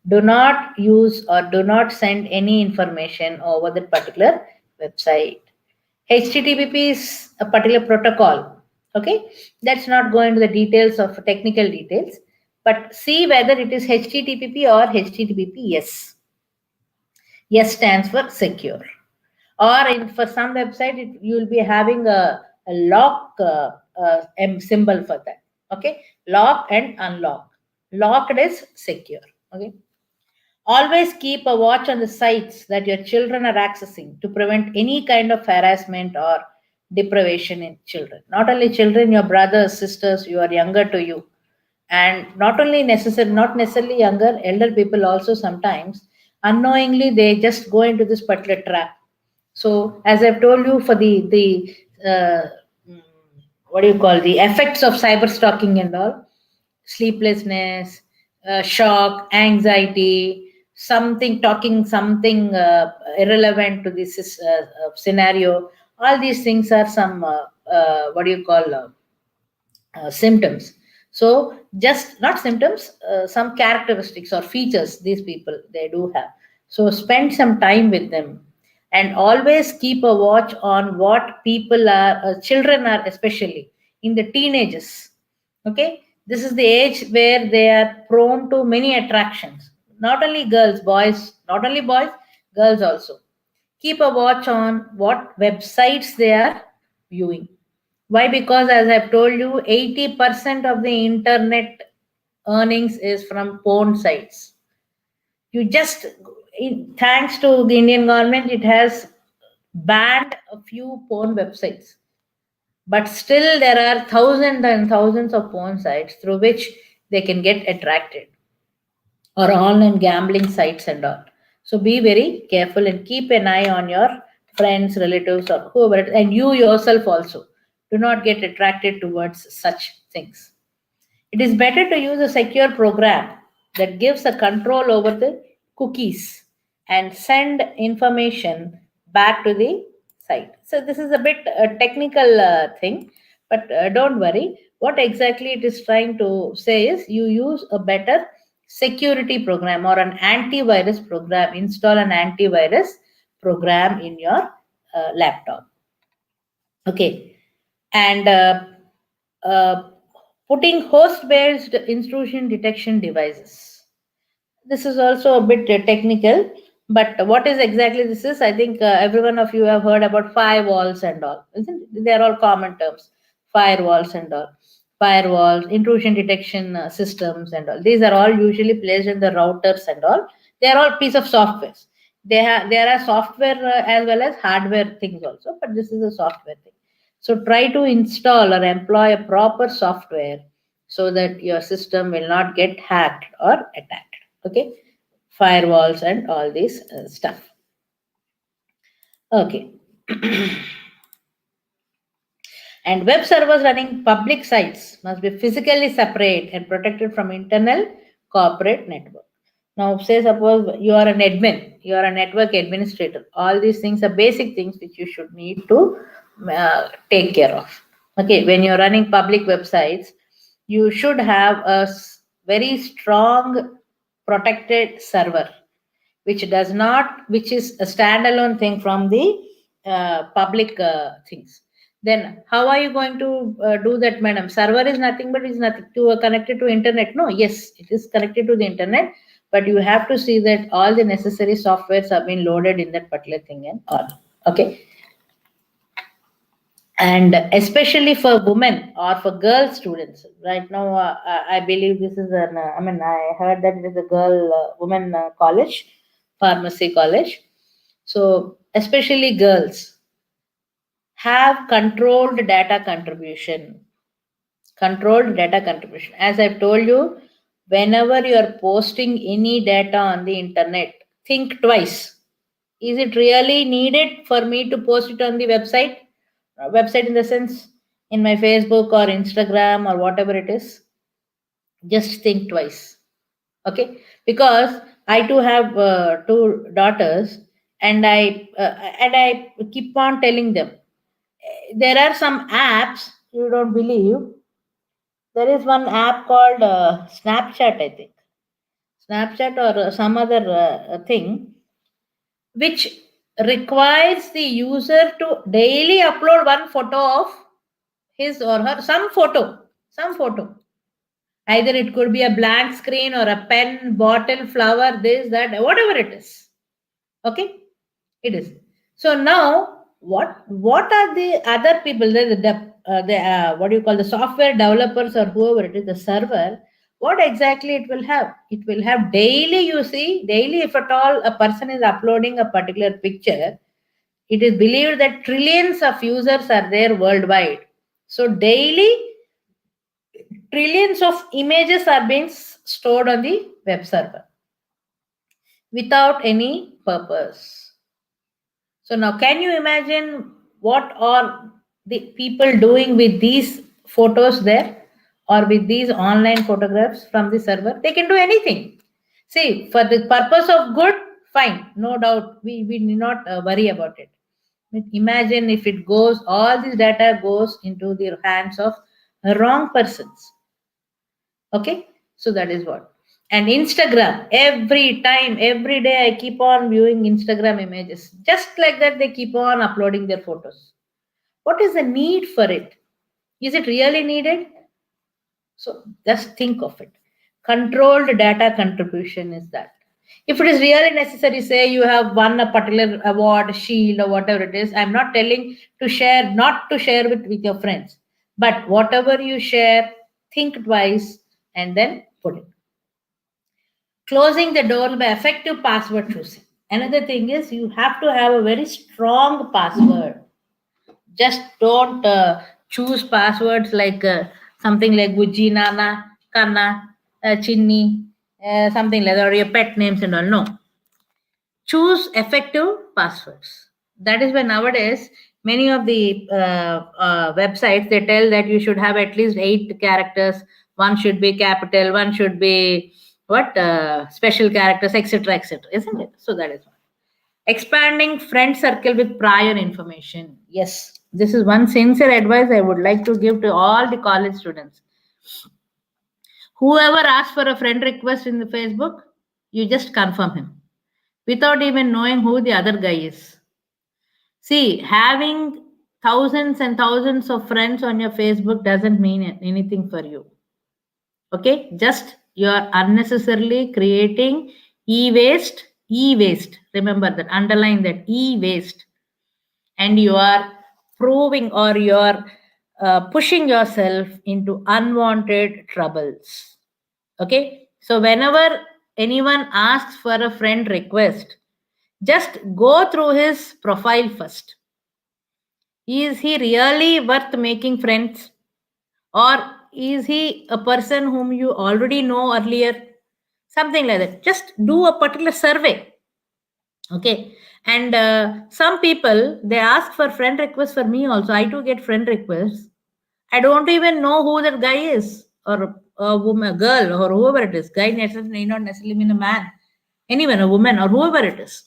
do not use or do not send any information over that particular website. HTTP is a particular protocol. Okay, let's not go into the details of technical details, but see whether it is HTTP or HTTP. Yes. Yes stands for secure. Or for some website, you will be having a lock symbol for that. Okay, lock and unlock. Locked is secure. Okay. Always keep a watch on the sites that your children are accessing to prevent any kind of harassment or deprivation in children. Not only children, your brothers, sisters, who are younger to you, and not necessarily younger, elder people also sometimes unknowingly they just go into this particular trap. So as I've told you, for the what do you call, the effects of cyber stalking and all, sleeplessness, shock, anxiety, talking something irrelevant to this scenario, all these things are some symptoms. So just not symptoms, some characteristics or features these people they do have. So spend some time with them. and always keep a watch on what people are, children are, especially in the teenagers. Okay, this is the age where they are prone to many attractions. Not only girls, boys, not only boys, girls also. Keep a watch on what websites they are viewing. Why? Because as I've told you, 80% of the internet earnings is from porn sites. You just, thanks to the Indian government, it has banned a few porn websites. But still, there are thousands and thousands of porn sites through which they can get attracted, or online gambling sites and all. So be very careful and keep an eye on your friends, relatives, or whoever, and you yourself also. Do not get attracted towards such things. It is better to use a secure program that gives a control over the cookies and send information back to the site. So this is a bit technical thing, but don't worry. What exactly it is trying to say is you use a better security program or an antivirus program. Install an antivirus program in your laptop. Okay, and putting host-based intrusion detection devices. This is also a bit technical, but what is exactly this is? I think every one of you have heard about firewalls and all, isn't it? They are all common terms. Firewalls and all, firewalls, intrusion detection systems and all. These are all usually placed in the routers and all. They are all piece of software. There are software as well as hardware things also, but this is a software thing. So try to install or employ a proper software so that your system will not get hacked or attacked. Okay, firewalls and all this stuff. Okay. And web servers running public sites must be physically separate and protected from internal corporate network. Now, say suppose you are an admin, you are a network administrator. All these things are basic things which you should need to take care of. Okay, when you're running public websites, you should have a very strong protected server, which is a standalone thing from the public things. Then how are you going to do that, madam? Server is nothing but is nothing to connected to internet. No, yes, it is connected to the internet, but you have to see that all the necessary softwares have been loaded in that particular thing and all. Okay. And especially for women or for girl students, right now I believe this is an I heard that it is a women college, pharmacy college. So especially girls have controlled data contribution. As I've told you, whenever you are posting any data on the internet, think twice. Is it really needed for me to post it on the website? Website in the sense in my Facebook or Instagram or whatever it is. Just think twice. Okay, because I too have two daughters, and I keep on telling them there are some apps you don't believe. There is one app called Snapchat, I think. Snapchat or some other thing, which requires the user to daily upload one photo of his or her, some photo. Either it could be a blank screen or a pen, bottle, flower, this, that, whatever it is. Okay, it is. So now, what are the other people? What do you call the software developers or whoever it is, the server? What exactly it will have? It will have daily. You see, daily, if at all a person is uploading a particular picture, it is believed that trillions of users are there worldwide. So daily, trillions of images are being stored on the web server without any purpose. So now, can you imagine what are the people doing with these photos there or with these online photographs from the server? They can do anything. See, for the purpose of good, fine, no doubt, we need not worry about it. But imagine if it goes, all this data goes into the hands of wrong persons. Okay, so that is what. And Instagram, every time, every day, I keep on viewing Instagram images. Just like that, they keep on uploading their photos. What is the need for it? Is it really needed? So just think of it. Controlled data contribution is that. If it is really necessary, say you have won a particular award, shield, or whatever it is, I'm not telling to share, not to share with your friends. But whatever you share, think twice and then put it. Closing the door by effective password choosing. Another thing is you have to have a very strong password. Just don't choose passwords like something like Guji, Nana, Kanna, Chinni, something like that, or your pet names and all. No. Choose effective passwords. That is why nowadays many of the websites they tell that you should have at least 8 characters. One should be capital, one should be what special characters, etc., etc. Isn't it? So that is one. Expanding friend circle with prior information. Yes, this is one sincere advice I would like to give to all the college students. Whoever asks for a friend request in the Facebook, you just confirm him without even knowing who the other guy is. See, having thousands and thousands of friends on your Facebook doesn't mean anything for you. Okay, just you are unnecessarily creating e-waste. Remember that, underline that, e-waste. And you are proving or you are pushing yourself into unwanted troubles. Okay, so whenever anyone asks for a friend request, just go through his profile first. Is he really worth making friends? Or is he a person whom you already know earlier? Something like that. Just do a particular survey. Okay. And some people, they ask for friend requests for me also. I do get friend requests. I don't even know who that guy is, or a woman, girl, or whoever it is. Guy may not necessarily mean a man. Anyone, a woman, or whoever it is.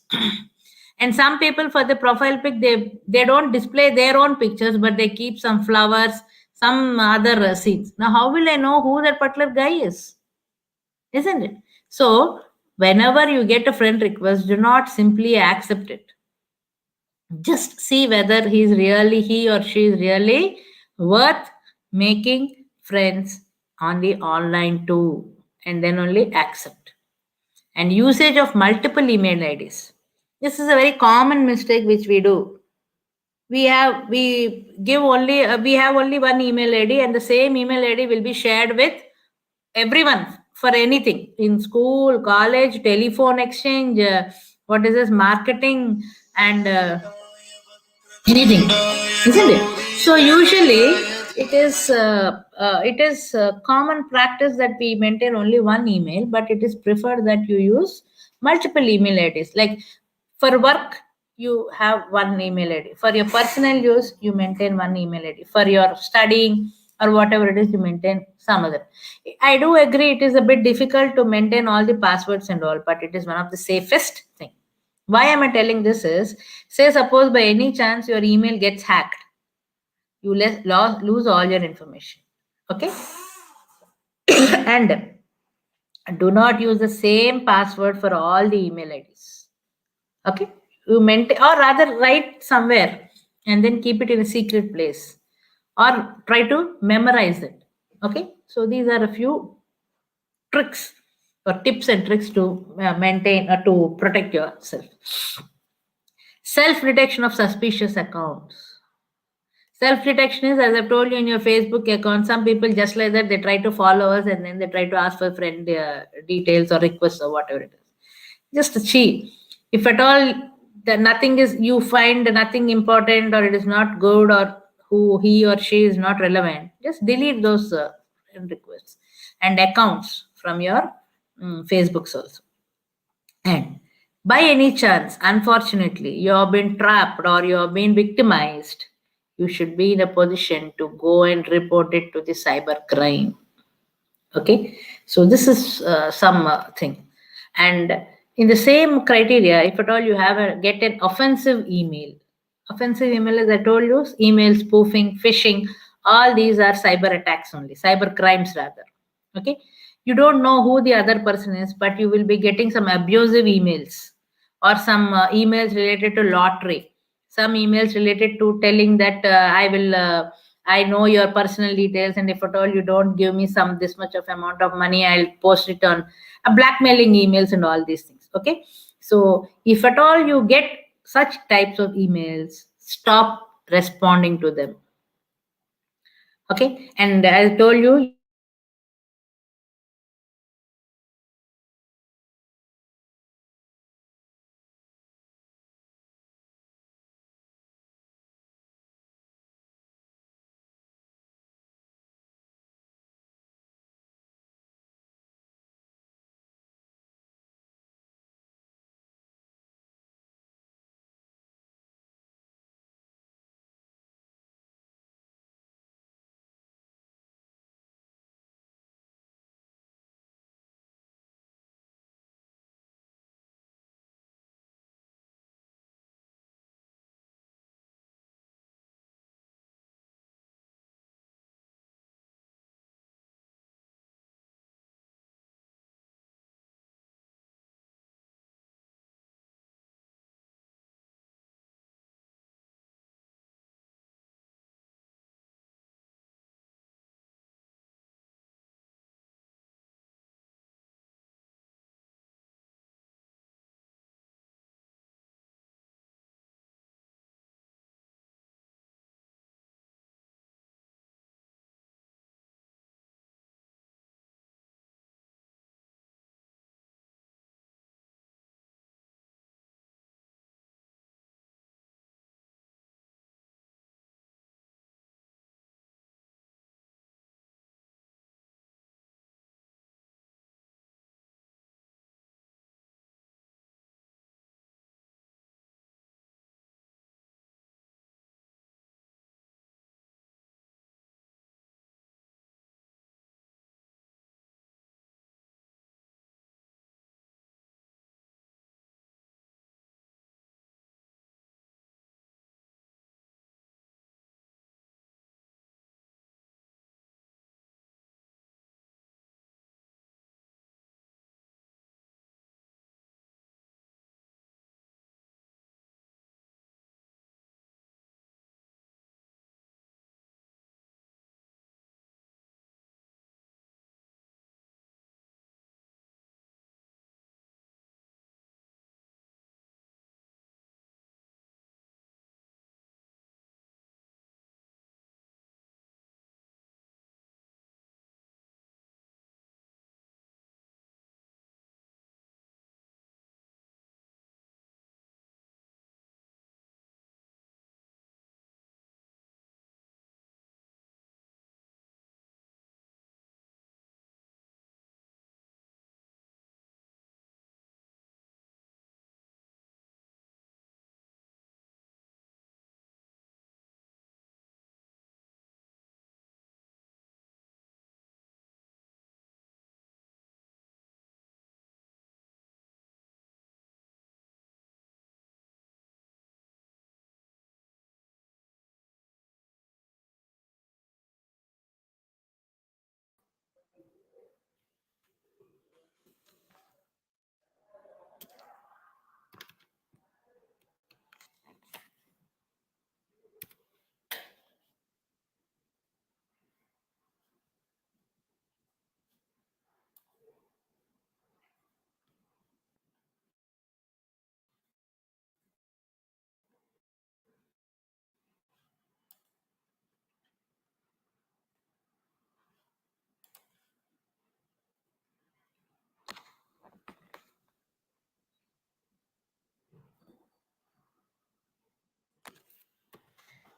And some people for the profile pic, they don't display their own pictures, but they keep some flowers, some other scenes. Now, how will I know who that particular guy is? Isn't it? So, whenever you get a friend request, do not simply accept it. Just see whether he or she is really worth making friends on the online too, and then only accept. And usage of multiple email IDs. This is a very common mistake which we do. We have only one email ID, and the same email ID will be shared with everyone for anything in school, college, telephone exchange, what is this, marketing, and anything, isn't it? So usually it is common practice that we maintain only one email, but it is preferred that you use multiple email IDs. Like for work, you have one email ID. For your personal use, you maintain one email ID. For your studying or whatever it is, you maintain some other. I do agree it is a bit difficult to maintain all the passwords and all, but it is one of the safest thing. Why am I telling this is, say suppose by any chance your email gets hacked, you lose all your information. Okay? And do not use the same password for all the email IDs. Okay? You maintain, or rather write somewhere and then keep it in a secret place, or try to memorize it. Okay? So these are a few tricks or tips and tricks to maintain or to protect yourself. Self-detection of suspicious accounts. Self-detection is, as I've told you, in your Facebook account, some people just like that, they try to follow us and then they try to ask for friend details or requests or whatever it is. Just a cheat. If at all you find nothing important, or it is not good, or who he or she is not relevant, just delete those friend requests and accounts from your Facebooks also. And by any chance, unfortunately, you have been trapped or you have been victimized, you should be in a position to go and report it to the cyber crime. Okay, so this is thing. And in the same criteria, if at all you get an offensive email, as I told you, email spoofing, phishing, all these are cyber attacks only, cyber crimes rather. Okay, You don't know who the other person is, but you will be getting some abusive emails or some emails related to lottery, some emails related to telling that I know your personal details, and if at all you don't give me some this much of amount of money, I'll post it on blackmailing emails and all these things. Okay, so if at all you get such types of emails, stop responding to them. Okay, and as I told you, you can use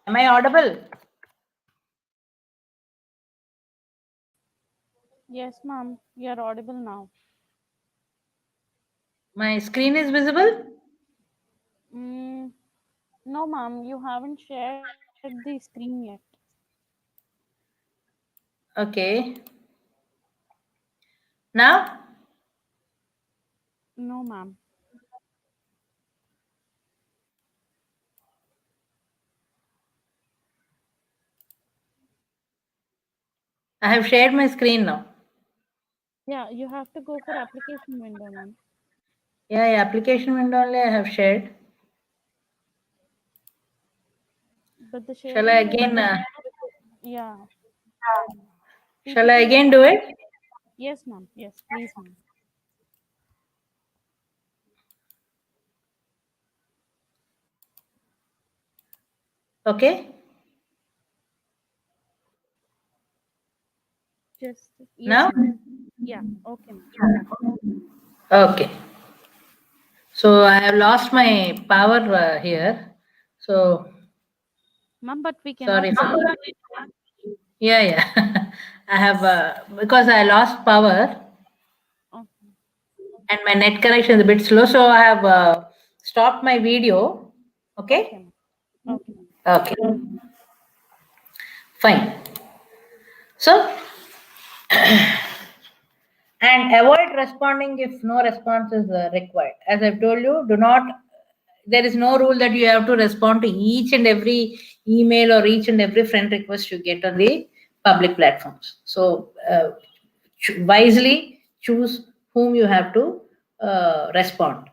Am I audible? Yes, ma'am. You're audible now. My screen is visible? Mm, no, ma'am. You haven't shared the screen yet. Okay. Now? No, ma'am. I have shared my screen now. Yeah, you have to go for application window, ma'am. Yeah, application window only I have shared. But the Shall I sharing again? yeah. Shall I PPT again do it? Yes, ma'am. Yes, please, ma'am. Okay. Just yes, Now? ma'am. Yeah, okay, ma'am. Okay. So I have lost my power here. So Ma'am, but we cannot sorry. see. Yeah, yeah. I have because I lost power Okay, and my net connection is a bit slow, so I have stopped my video. okay, Okay. ma'am. Okay. Okay. Fine. So and avoid responding if no response is required. As I've told you, do not. There is no rule that you have to respond to each and every email or each and every friend request you get on the public platforms. So wisely choose whom you have to respond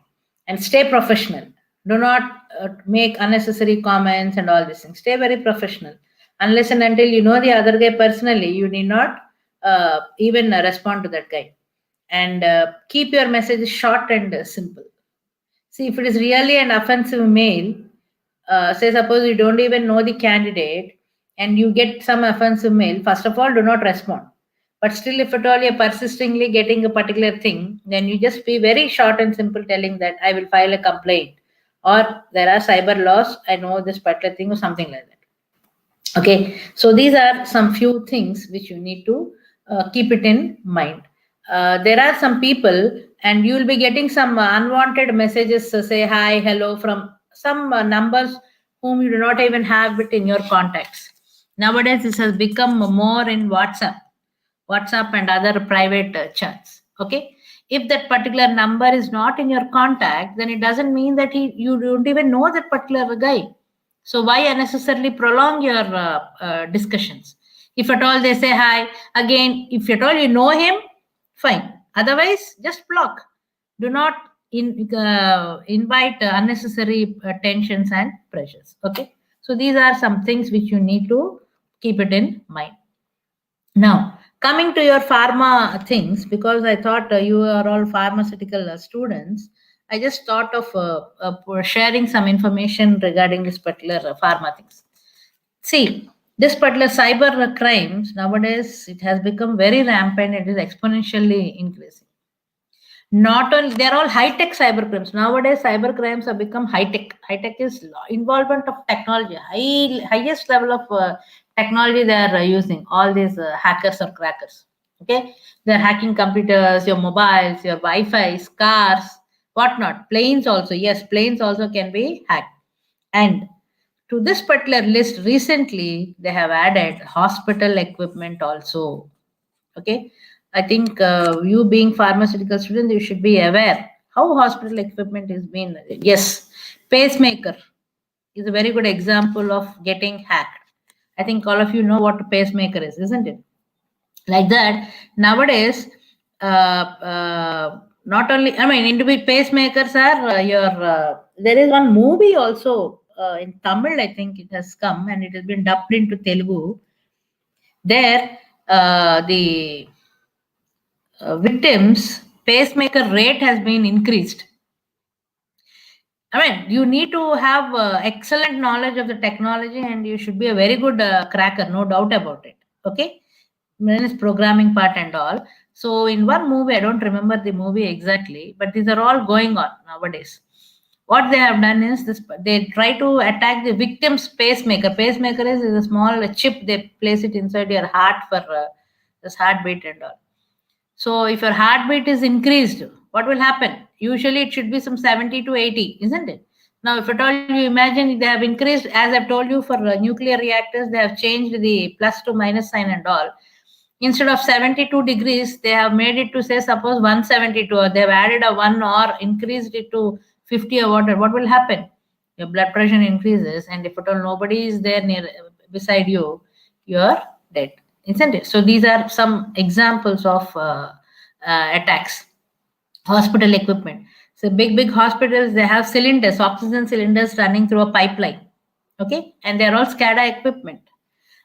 and stay professional. Do not make unnecessary comments and all these things. Stay very professional. Unless and until you know the other guy personally, you need not even respond to that guy. And keep your message short and simple. See, if it is really an offensive mail, say suppose you don't even know the candidate and you get some offensive mail, first of all, do not respond. But still, if at all you're persistingly getting a particular thing, then you just be very short and simple telling that I will file a complaint or there are cyber laws, I know this particular thing or something like that. Okay, so these are some few things which you need to keep it in mind. There are some people and you will be getting some unwanted messages, say hi hello from some numbers whom you do not even have it in your contacts. Nowadays this has become more in WhatsApp and other private chats. Okay, if that particular number is not in your contact, then it doesn't mean that you don't even know that particular guy. So why unnecessarily prolong your discussions? If at all they say hi, again, if at all you know him, fine. Otherwise, just block. Do not invite unnecessary tensions and pressures. Okay. So these are some things which you need to keep it in mind. Now, coming to your pharma things, because I thought you are all pharmaceutical students, I just thought of sharing some information regarding this particular pharma things. See, this particular cyber crimes nowadays it has become very rampant. It is exponentially increasing. Not only they're all high tech cyber crimes nowadays. Cyber crimes have become high tech. High tech is involvement of technology, highest level of technology they are using. All these hackers or crackers. Okay, they're hacking computers, your mobiles, your Wi-Fi, cars, whatnot. Planes also. Yes, planes also can be hacked. And to this particular list, recently they have added hospital equipment also. Okay, I think you being pharmaceutical student, you should be aware how hospital equipment is being. Yes, pacemaker is a very good example of getting hacked. I think all of you know what a pacemaker is, isn't it? Like that nowadays. Not only, I mean, individual pacemakers are your. There is one movie also in Tamil. I think it has come and it has been dubbed into Telugu. There, the victims pacemaker rate has been increased. I mean, you need to have excellent knowledge of the technology and you should be a very good cracker, no doubt about it. Okay, then is programming part and all. So in one movie, I don't remember the movie exactly, but these are all going on nowadays. What they have done is this: they try to attack the victim's pacemaker. Pacemaker is a small chip they place it inside your heart for this heartbeat and all. So if your heartbeat is increased, what will happen? Usually it should be some 70 to 80, isn't it? Now, if at all you imagine they have increased, as I've told you, for nuclear reactors, they have changed the plus to minus sign and all. Instead of 72 degrees, they have made it to say, suppose 172, or they have added a 1 or increased it to 50 or whatever. What will happen? Your blood pressure increases, and if at all nobody is there near beside you, you're dead, isn't it? So these are some examples of attacks. Hospital equipment. So big hospitals, they have cylinders, oxygen cylinders running through a pipeline. Okay, and they're all SCADA equipment.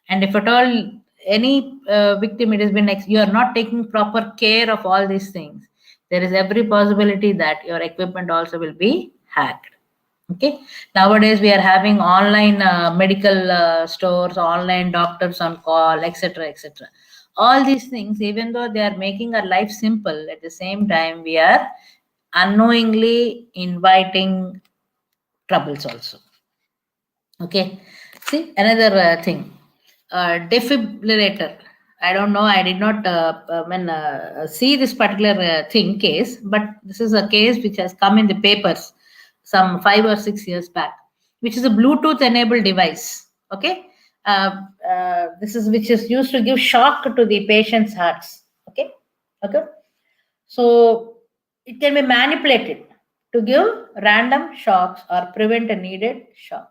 And if at all any victim, it has been you are not taking proper care of all these things, there is every possibility that your equipment also will be hacked. Okay, nowadays we are having online medical stores, online doctors on call, etc., etc. All these things, even though they are making our life simple, at the same time we are unknowingly inviting troubles also. Okay, see another thing, defibrillator. I don't know, I did not see this particular thing case, but this is a case which has come in the papers some 5 or 6 years back, which is a Bluetooth enabled device. Okay, this is which is used to give shock to the patient's hearts. Okay, so it can be manipulated to give random shocks or prevent a needed shock.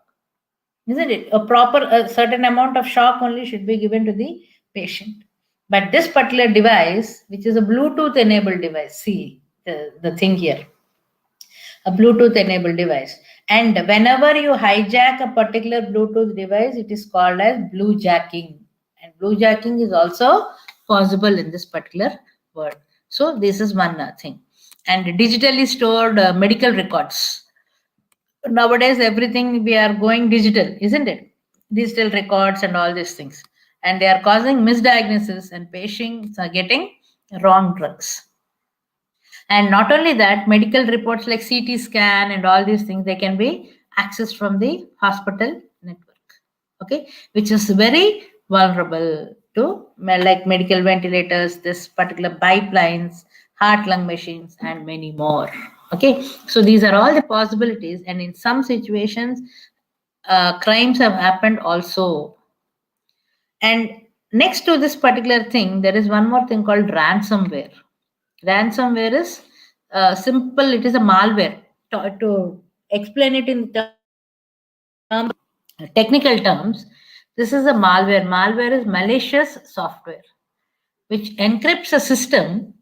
Isn't it? A certain amount of shock only should be given to the patient. But this particular device, which is a Bluetooth enabled device, see the thing here, a Bluetooth enabled device. And whenever you hijack a particular Bluetooth device, it is called as bluejacking. And bluejacking is also possible in this particular word. So this is one thing. And digitally stored medical records. Nowadays everything we are going digital, isn't it? Digital records and all these things, and they are causing misdiagnosis, and patients are getting wrong drugs. And not only that, medical reports like CT scan and all these things, they can be accessed from the hospital network. Okay, which is very vulnerable to like medical ventilators, this particular pipelines, heart lung machines, and many more. Okay, so these are all the possibilities, and in some situations crimes have happened also. And next to this particular thing, there is one more thing called ransomware. Ransomware is simple, it is a malware. To explain it in technical terms, this is a malware. Malware is malicious software which encrypts a system,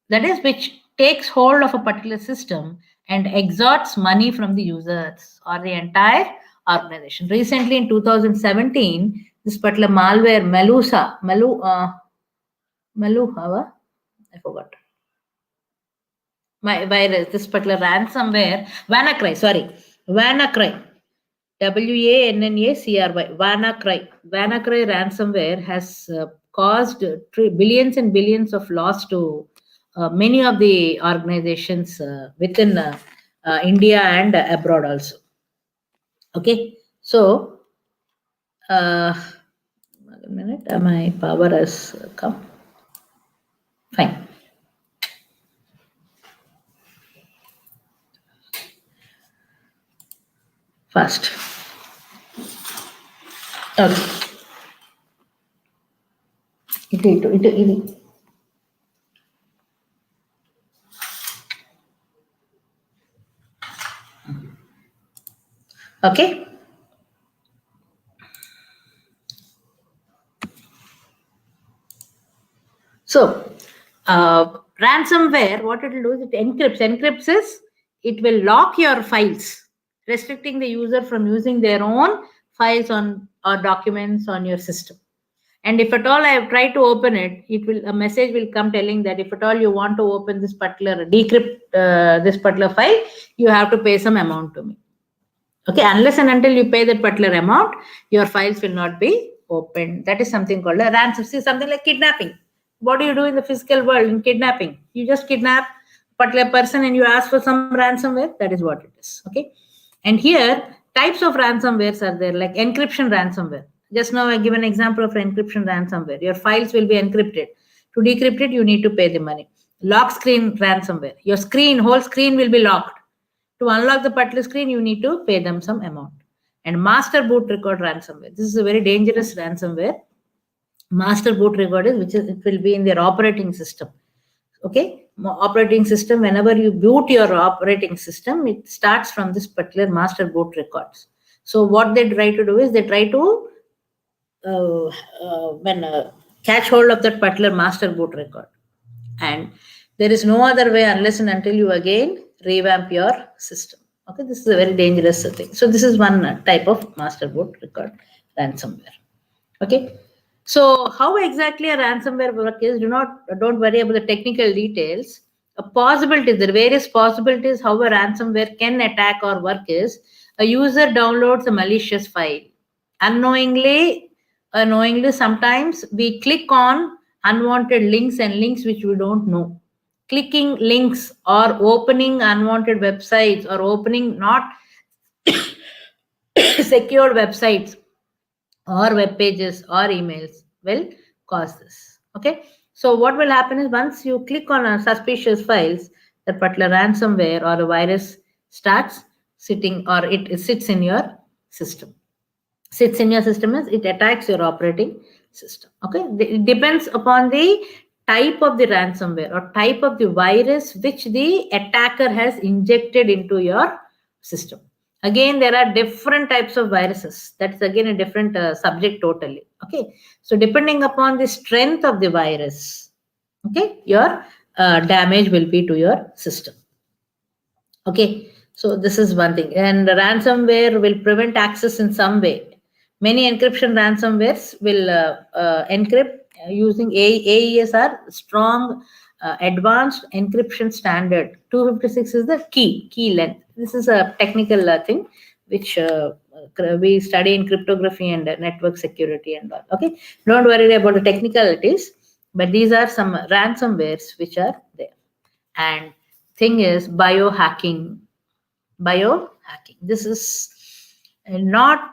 that is, which takes hold of a particular system and extorts money from the users or the entire organization. Recently in 2017, this particular malware, I forgot. My virus, this particular ransomware, WannaCry, WANNACRY, WannaCry ransomware has caused billions and billions of loss to many of the organizations within India and abroad also. Okay, so a minute, my power has come. Fine. Fast. Okay. Okay. So, ransomware, what it will do is it encrypts. Encrypts is it will lock your files, restricting the user from using their own files on or documents on your system. And if at all I have tried to open it, a message will come telling that if at all you want to open this particular, decrypt this particular file, you have to pay some amount to me. Okay, unless and until you pay that particular amount, your files will not be opened. That is something called a ransom. See, something like kidnapping. What do you do in the physical world in kidnapping? You just kidnap a particular person and you ask for some ransomware. That is what it is. Okay, and here types of ransomwares are there, like encryption ransomware. Just now I give an example of encryption ransomware. Your files will be encrypted. To decrypt it, you need to pay the money. Lock screen ransomware. Your whole screen will be locked. To unlock the particular screen, you need to pay them some amount. And master boot record ransomware. This is a very dangerous ransomware. Master boot record is it will be in their operating system. Okay, operating system. Whenever you boot your operating system, it starts from this particular master boot records. So what they try to do is they try to catch hold of that particular master boot record. And there is no other way unless and until you again revamp your system. Okay, this is a very dangerous thing. So this is one type of master boot record ransomware. Okay, so how exactly a ransomware work is? Don't worry about the technical details. A possibility, the various possibilities how a ransomware can attack or work is: a user downloads a malicious file unknowingly. Knowingly, sometimes we click on unwanted links and links which we don't know. Clicking links or opening unwanted websites or opening not secured websites or web pages or emails will cause this. Okay, so what will happen is once you click on a suspicious files, that particular ransomware or a virus starts sitting, or it sits in your system. Sits in your system is it attacks your operating system. Okay, it depends upon the type of the ransomware or type of the virus which the attacker has injected into your system. Again, there are different types of viruses. That's again a different subject totally. Okay, so depending upon the strength of the virus, okay, your damage will be to your system. Okay, so this is one thing. And ransomware will prevent access in some way. Many encryption ransomwares will encrypt using AES, strong advanced encryption standard. 256 is the key length. This is a technical thing which we study in cryptography and network security and all. Okay, don't worry about the technicalities, but these are some ransomwares which are there. And thing is biohacking. This is not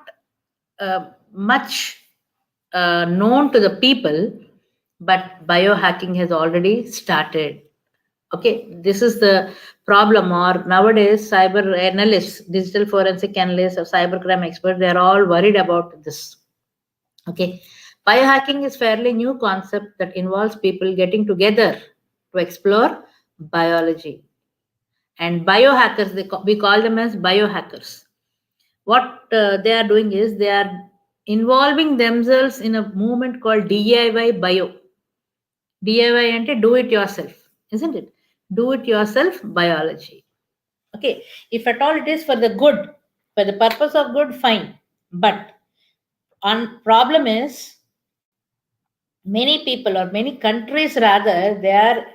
much known to the people, but biohacking has already started. Okay, this is the problem. Or nowadays, cyber analysts, digital forensic analysts, or cybercrime experts, they are all worried about this. Okay, biohacking is fairly new concept that involves people getting together to explore biology. And biohackers, we call them as biohackers. What they are doing is they are involving themselves in a movement called DIY bio. DIY ante do it yourself, isn't it? Do it yourself biology. Okay, if at all it is for the good, for the purpose of good, fine. But problem is many people or many countries rather, they are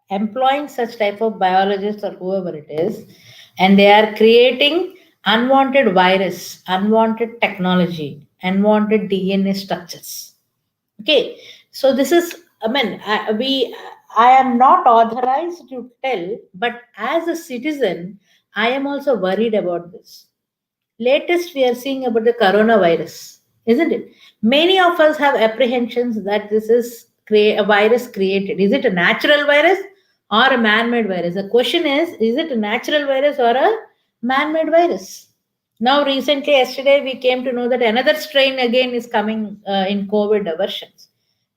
employing such type of biologists or whoever it is, and they are creating unwanted virus, unwanted technology, unwanted DNA structures. Okay, so this is, I am not authorized to tell, but as a citizen, I am also worried about this. Latest, we are seeing about the coronavirus, isn't it? Many of us have apprehensions that this is a virus created. Is it a natural virus or a man-made virus? The question is it a natural virus or a man-made virus? Now, recently, yesterday, we came to know that another strain again is coming in COVID versions,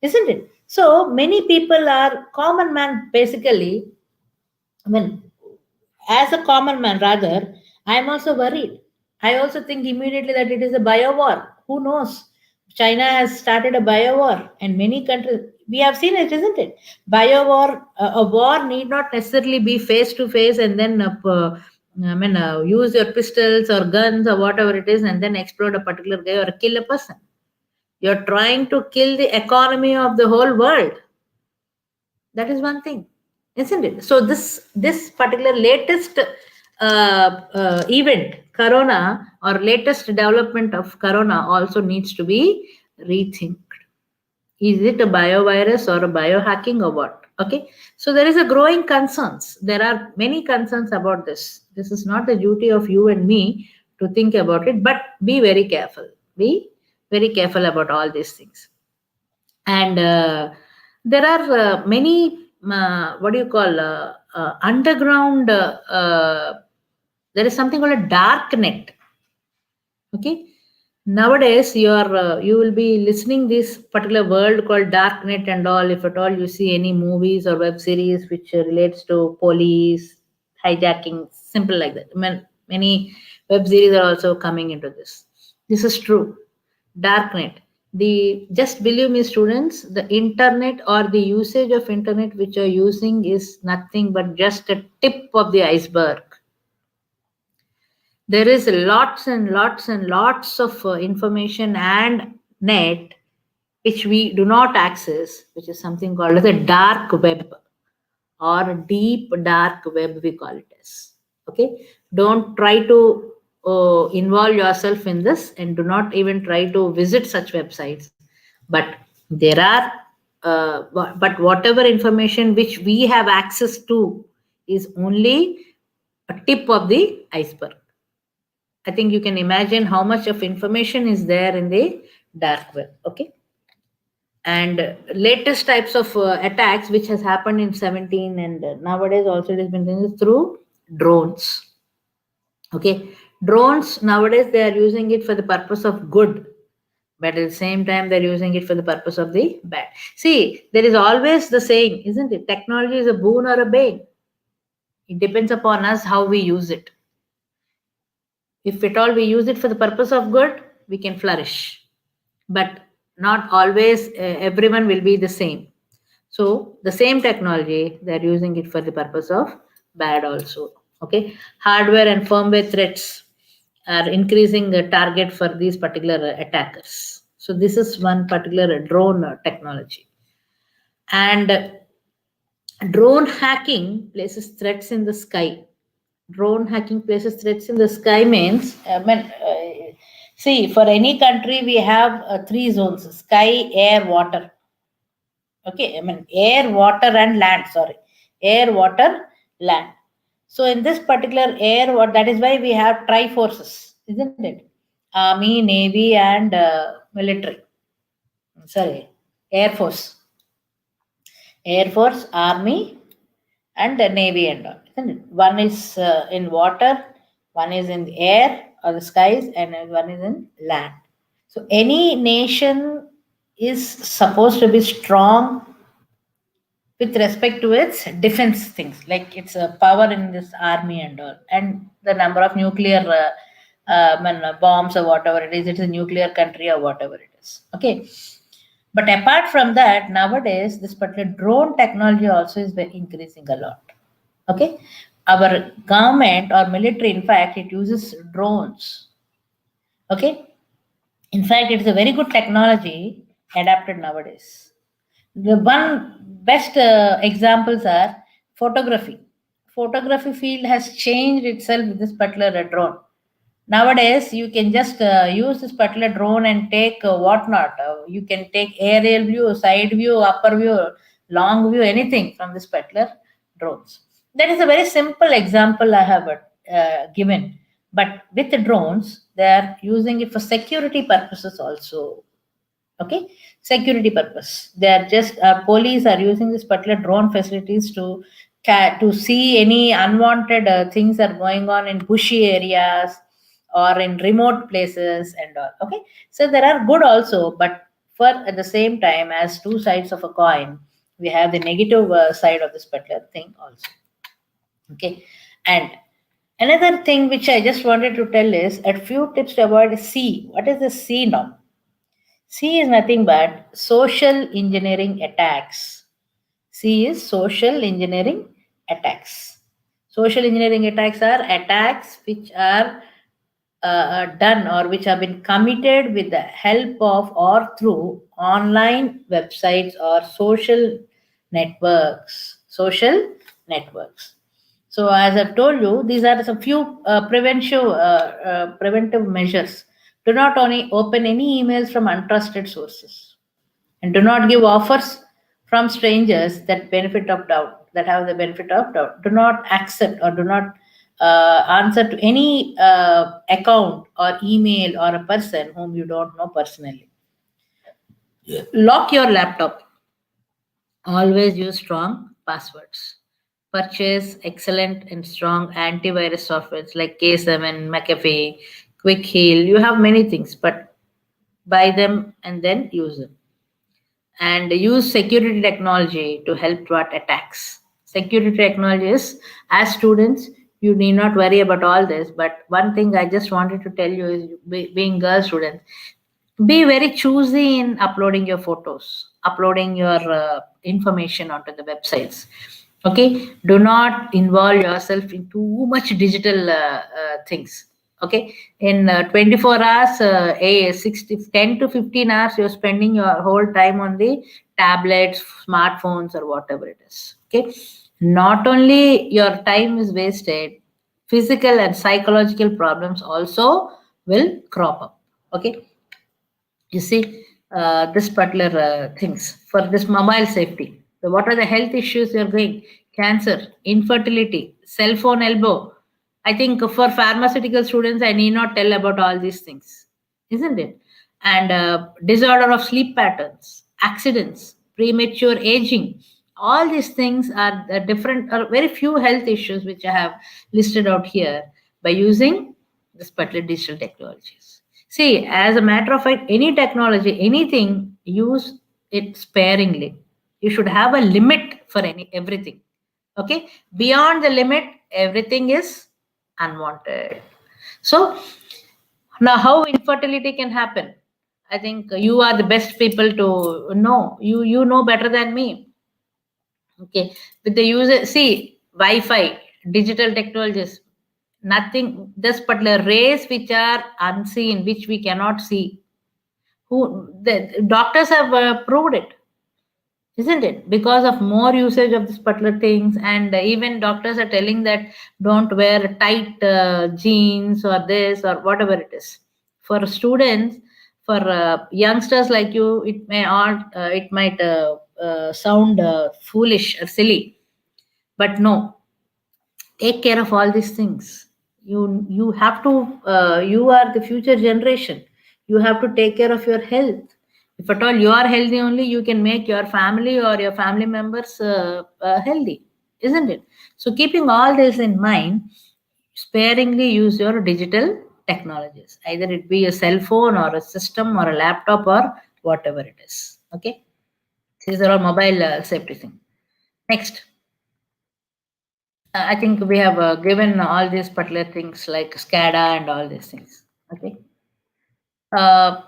isn't it? So many people are common man, basically. As a common man, rather, I am also worried. I also think immediately that it is a bio war. Who knows? China has started a bio war, and many countries, we have seen it, isn't it? Bio war, a war need not necessarily be face to face and then use your pistols or guns or whatever it is and then explode a particular guy or kill a person. You're trying to kill the economy of the whole world. That is one thing, isn't it? So this particular latest event, corona, or latest development of corona also needs to be rethinked. Is it a biovirus or a biohacking or what? Okay, so there is a growing concerns. There are many concerns about this. This is not the duty of you and me to think about it, but be very careful. Be very careful about all these things. And there are many underground. There is something called a dark net. Okay, nowadays you will be listening this particular world called dark net and all. If at all you see any movies or web series which relates to police hijacking, simple like that. Many web series are also coming into this. This is true. Dark net. just believe me, students, the internet or the usage of internet which you're using is nothing but just a tip of the iceberg. There is lots and lots and lots of information and net which we do not access, which is something called as a dark web or deep dark web, we call it as. Okay, don't try to involve yourself in this, and do not even try to visit such websites. But there are, but whatever information which we have access to is only a tip of the iceberg. I think you can imagine how much of information is there in the dark web. Okay. And latest types of attacks which has happened in 17 and nowadays also it has been done through drones. Okay. Drones nowadays they are using it for the purpose of good, but at the same time they're using it for the purpose of the bad. See, there is always the saying, isn't it? Technology is a boon or a bane. It depends upon us how we use it. If at all we use it for the purpose of good, we can flourish. But not always everyone will be the same. So the same technology, they're using it for the purpose of bad also. Okay. Hardware and firmware threats are increasing the target for these particular attackers. So this is one particular drone technology. And drone hacking places threats in the sky. Drone hacking places threats in the sky means, see, for any country we have 3 zones: sky, air, water. Okay, air, water and land, sorry. Air, water, land. So in this particular air, that is why we have tri-forces, isn't it? Army, Navy and military. Sorry, Air Force. Air Force, Army and Navy and all, isn't it? One is in water, one is in the air or the skies, and one is in land. So any nation is supposed to be strong with respect to its defense things, like its power in this army and all, and the number of nuclear bombs or whatever it is. It's a nuclear country or whatever it is. Okay. But apart from that, nowadays this particular drone technology also is increasing a lot. Okay. Our government or military, in fact, it uses drones. Okay. In fact, it's a very good technology adapted nowadays. The one best examples are photography. Photography field has changed itself with this particular drone. Nowadays, you can just use this particular drone and take whatnot. You can take aerial view, side view, upper view, long view, anything from this particular drones. That is a very simple example I have given. But with the drones, they are using it for security purposes also. Okay, security purpose. They are just police are using this particular drone facilities to see any unwanted things are going on in bushy areas or in remote places and all. Okay, so there are good also, but for at the same time, as two sides of a coin, we have the negative side of this particular thing also. Okay, and another thing which I just wanted to tell is a few tips to avoid C. What is the C now? C is nothing but social engineering attacks. C is social engineering attacks. Social engineering attacks are attacks which are done or which have been committed with the help of or through online websites or social networks. Social networks. So as I've told you, these are some few preventive measures. Do not only open any emails from untrusted sources, and do not give offers from strangers that benefit of doubt, that have the benefit of doubt. Do not accept or do not answer to any account or email or a person whom you don't know personally. Lock your laptop. Always use strong passwords. Purchase excellent and strong antivirus softwares like K7, McAfee, Quick Heal. You have many things, but buy them and then use them. And use security technology to help thwart attacks. Security technology is, as students, you need not worry about all this. But one thing I just wanted to tell you is, being girl students, Be very choosy in uploading your photos, uploading your information onto the websites. Okay, do not involve yourself in too much digital things. Okay, in 24 hours, 10 to 15 hours, you're spending your whole time on the tablets, smartphones, or whatever it is. Okay, not only your time is wasted, physical and psychological problems also will crop up. Okay, you see this particular things for this mobile safety. So what are the health issues you're going? Cancer, infertility, cell phone elbow. I think for pharmaceutical students, I need not tell about all these things, isn't it? And disorder of sleep patterns, accidents, premature aging. All these things are different, or very few health issues which I have listed out here by using this particular digital technologies. See, as a matter of fact, any technology, anything, use it sparingly. You should have a limit for everything. Okay, beyond the limit, everything is unwanted. So now, how infertility can happen? I think you are the best people to know. You know better than me. Okay, with the user, see Wi-Fi, digital technologies, nothing. This particular rays which are unseen, which we cannot see. Who the doctors have proved it, isn't it? Because of more usage of this particular things, and even doctors are telling that don't wear tight jeans or this or whatever it is. For students, for youngsters like you, it might sound foolish or silly, but no, take care of all these things. You have to you are the future generation. You have to take care of your health. If at all you are healthy, only you can make your family or your family members healthy, isn't it? So keeping all this in mind, sparingly use your digital technologies, either it be a cell phone or a system or a laptop or whatever it is. Okay, these are all mobile safety thing. Next, I think we have given all these particular things like SCADA and all these things. Okay. Uh,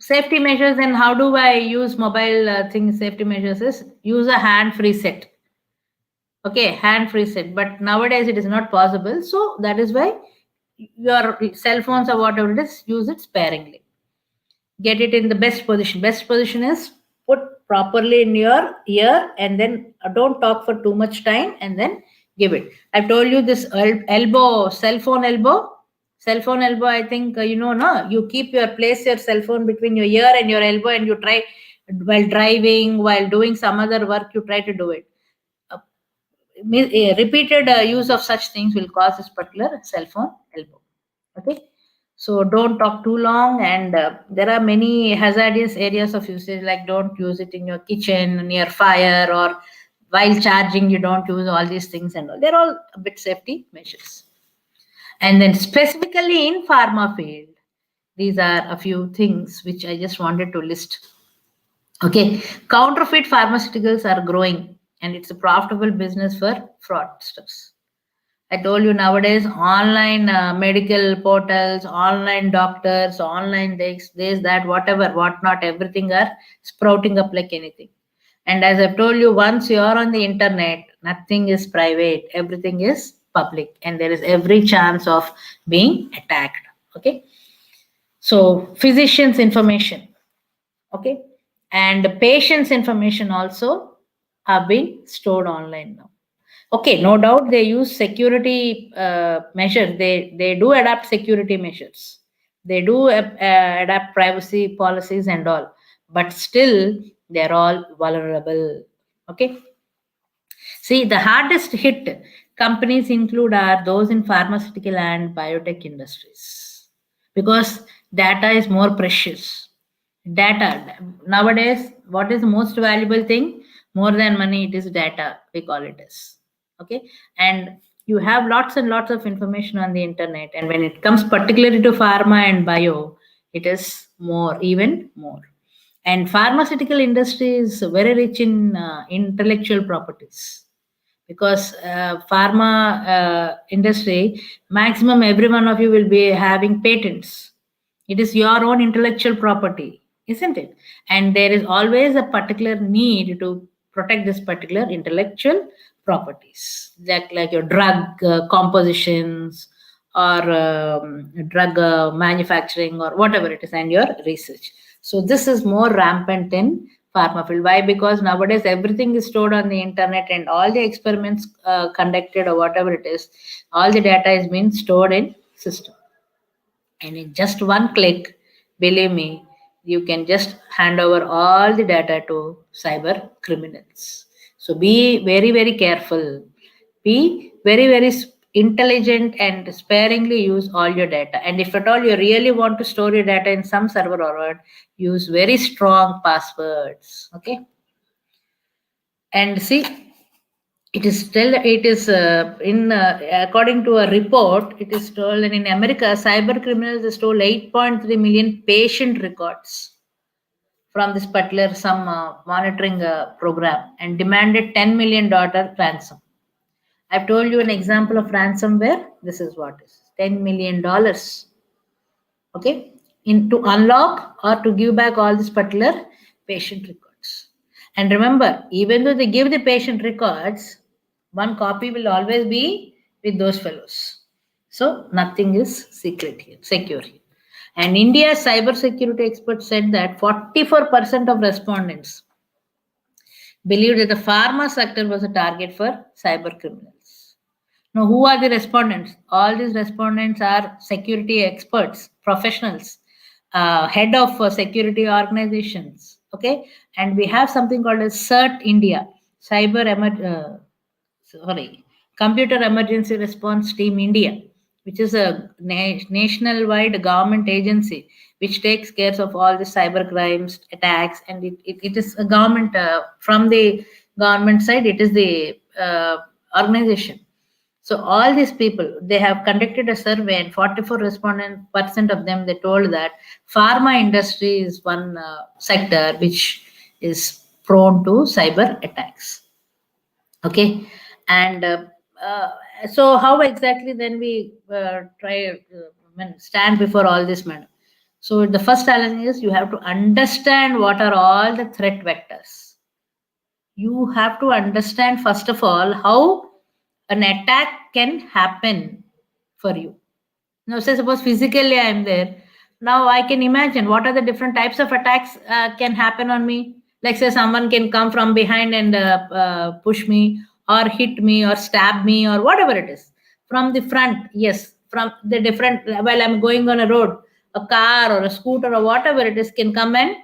Safety measures, and how do I use mobile things? Safety measures is use a hand-free set. Okay, hand-free set. But nowadays it is not possible. So that is why your cell phones or whatever it is, use it sparingly. Get it in the best position. Best position is put properly in your ear, and then don't talk for too much time, and then give it. I've told you this elbow, cell phone elbow. Cell phone elbow, I think no? You keep place your cell phone between your ear and your elbow, and you try while driving, while doing some other work, you try to do it. Repeated use of such things will cause this particular cell phone elbow. Okay, so don't talk too long, and there are many hazardous areas of usage, like don't use it in your kitchen near fire, or while charging you don't use all these things, and all. They're all a bit safety measures. And then specifically in pharma field, these are a few things which I just wanted to list. Okay, counterfeit pharmaceuticals are growing, and it's a profitable business for fraudsters. I told you nowadays online medical portals, online doctors, online this, that, whatever, whatnot, everything are sprouting up like anything. And as I've told you, once you are on the internet, nothing is private, everything is public, and there is every chance of being attacked. Okay. So physicians' information, okay, and patients' information also are being stored online now. Okay, no doubt they use security measures. They do adapt security measures. They do adapt privacy policies and all, but still they're all vulnerable. Okay. See, the hardest hit companies include are those in pharmaceutical and biotech industries, because data is more precious. Data nowadays, what is the most valuable thing? More than money, it is data. We call it as. Okay, and you have lots and lots of information on the internet, and when it comes particularly to pharma and bio, it is more, even more. And pharmaceutical industry is very rich in intellectual properties, because pharma industry, maximum every one of you will be having patents. It is your own intellectual property, isn't it? And there is always a particular need to protect this particular intellectual properties, like your drug compositions or drug manufacturing or whatever it is, and your research. So this is more rampant in pharma field. Why? Because nowadays everything is stored on the internet, and all the experiments conducted or whatever it is, all the data is being stored in system. And in just one click, believe me, you can just hand over all the data to cyber criminals. So be very, very careful. Be very, very intelligent and sparingly use all your data. And if at all you really want to store your data in some server or what, use very strong passwords. Okay. And see, it is still, it is according to a report, it is told that in America, cyber criminals stole 8.3 million patient records from this particular some monitoring program and demanded $10 million ransom. I've told you an example of ransomware. This is what is $10 million. Okay, to unlock or to give back all this particular patient records. And remember, even though they give the patient records, one copy will always be with those fellows. So nothing is secret here, secure here. And India's cybersecurity experts said that 44% of respondents believed that the pharma sector was a target for cyber criminals. Now, who are the respondents? All these respondents are security experts, professionals, head of security organizations. Okay, and we have something called as CERT India, Computer Emergency Response Team India, which is a national-wide government agency which takes care of all the cyber crimes, attacks, and it is a government, from the government side, it is the organization. So all these people, they have conducted a survey, and 44% of them, they told that pharma industry is one sector which is prone to cyber attacks. Okay, and so how exactly then we stand before all this, madam? So the first challenge is you have to understand what are all the threat vectors. You have to understand first of all how an attack can happen for you. Now, say suppose physically I am there. Now I can imagine what are the different types of attacks can happen on me. Like say someone can come from behind and push me or hit me or stab me or whatever it is. From the front, yes, from the different, while I'm going on a road, a car or a scooter or whatever it is can come and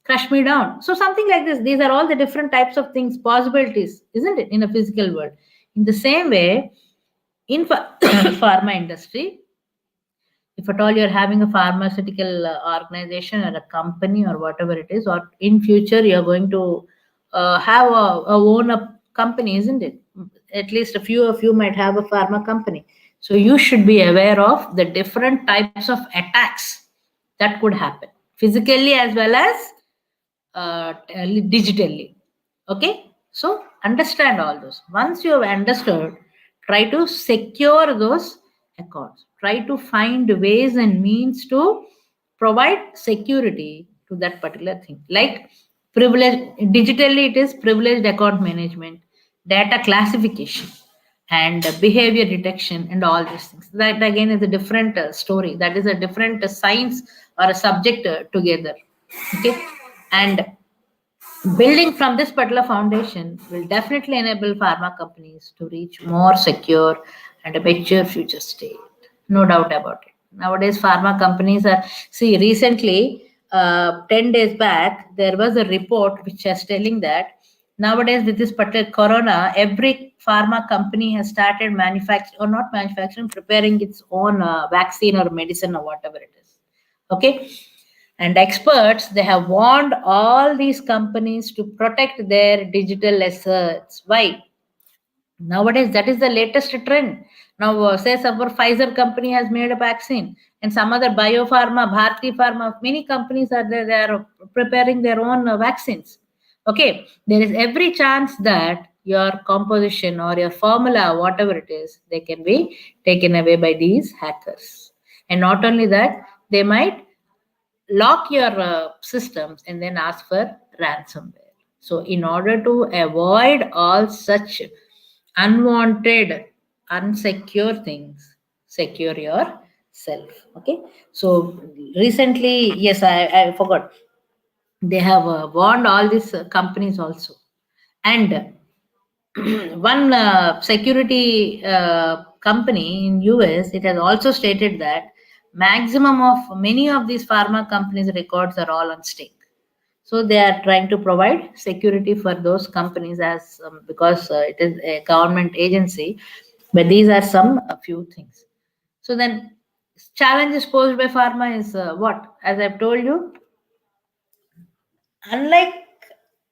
crush me down. So something like this, these are all the different types of things, possibilities, isn't it, in a physical world. In the same way, in pharma industry, if at all you're having a pharmaceutical organization or a company or whatever it is, or in future you're going to have own a company, isn't it? At least a few of you might have a pharma company. So you should be aware of the different types of attacks that could happen, physically as well as digitally. Okay, so understand all those. Once you have understood, try to secure those accounts. Try to find ways and means to provide security to that particular thing. Like digitally, it is privileged account management, data classification, and behavior detection, and all these things. That again is a different story. That is a different science or a subject together. Okay, and building from this particular foundation will definitely enable pharma companies to reach more secure and a better future state. No doubt about it. Nowadays, pharma companies are, see, recently, 10 days back, there was a report which was telling that nowadays with this particular corona, every pharma company has started manufacturing, or not manufacturing, preparing its own vaccine or medicine or whatever it is. Okay. And experts, they have warned all these companies to protect their digital assets. Why? Nowadays, that is the latest trend. Now, say our Pfizer company has made a vaccine, and some other biopharma, Bharti Pharma, many companies are there, they are preparing their own vaccines. Okay, there is every chance that your composition or your formula, whatever it is, they can be taken away by these hackers. And not only that, they might lock your systems and then ask for ransomware. So, in order to avoid all such unwanted, unsecure things, secure yourself. Okay. So, recently, yes, I forgot. They have warned all these companies also. And one security company in US, it has also stated that maximum of many of these pharma companies records are all on stake. So they are trying to provide security for those companies as because it is a government agency. But these are some a few things. So then challenges posed by pharma is what? As I've told you, unlike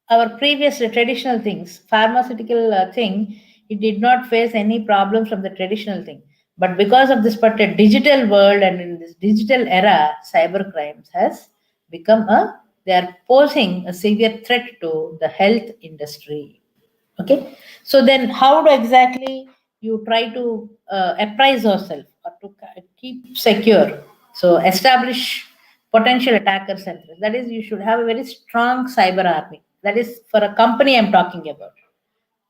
our previous traditional things, pharmaceutical thing, it did not face any problems from the traditional thing. But because of this particular digital world and in this digital era, cyber crimes has become they are posing a severe threat to the health industry. Okay, so then how do exactly you try to apprise yourself or to keep secure? So establish potential attacker centers. That is, you should have a very strong cyber army. That is for a company I'm talking about.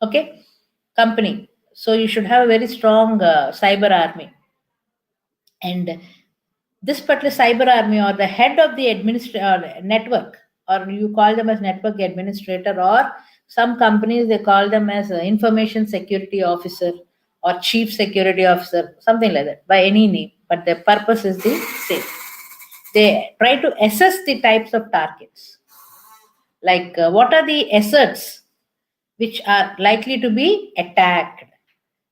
Okay, company. So you should have a very strong cyber army, and this particular cyber army or the head of the network, or you call them as network administrator, or some companies they call them as information security officer or chief security officer, something like that, by any name, but the purpose is the same. They try to assess the types of targets, like what are the assets which are likely to be attacked.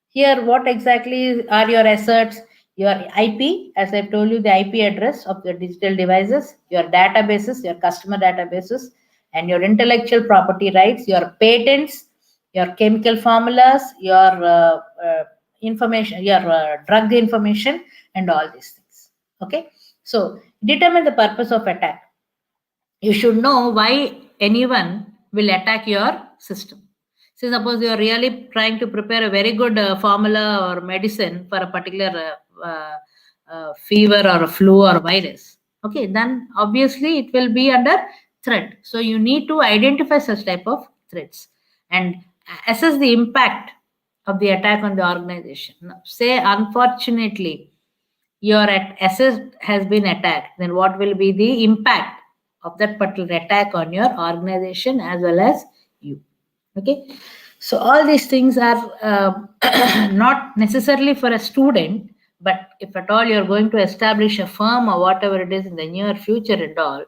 Here, what exactly are your assets? Your IP, as I've told you, the IP address of your digital devices, your databases, your customer databases, and your intellectual property rights, your patents, your chemical formulas, your information, your drug information, and all these things. Okay, so determine the purpose of attack. You should know why anyone will attack your system. So suppose you are really trying to prepare a very good formula or medicine for a particular fever or a flu or virus. Okay, then obviously it will be under threat. So you need to identify such type of threats and assess the impact of the attack on the organization. Now, say unfortunately your asset has been attacked, then what will be the impact of that particular attack on your organization as well as you? Okay, so all these things are not necessarily for a student, but if at all you're going to establish a firm or whatever it is in the near future and all,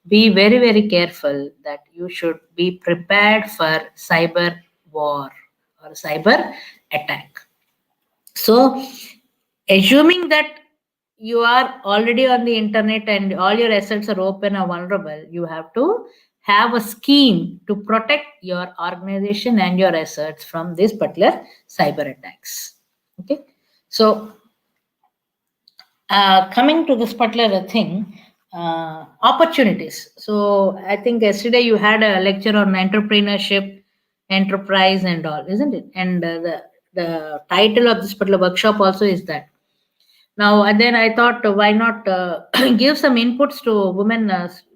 be very, very careful that you should be prepared for cyber war or cyber attack. So, assuming that you are already on the internet and all your assets are open or vulnerable, you have to have a scheme to protect your organization and your assets from this particular cyber attacks. Okay, so coming to this particular thing, opportunities. So I think yesterday you had a lecture on entrepreneurship, enterprise, and all, isn't it? And the title of this particular workshop also is that. Now, and then I thought, why not give some inputs to women,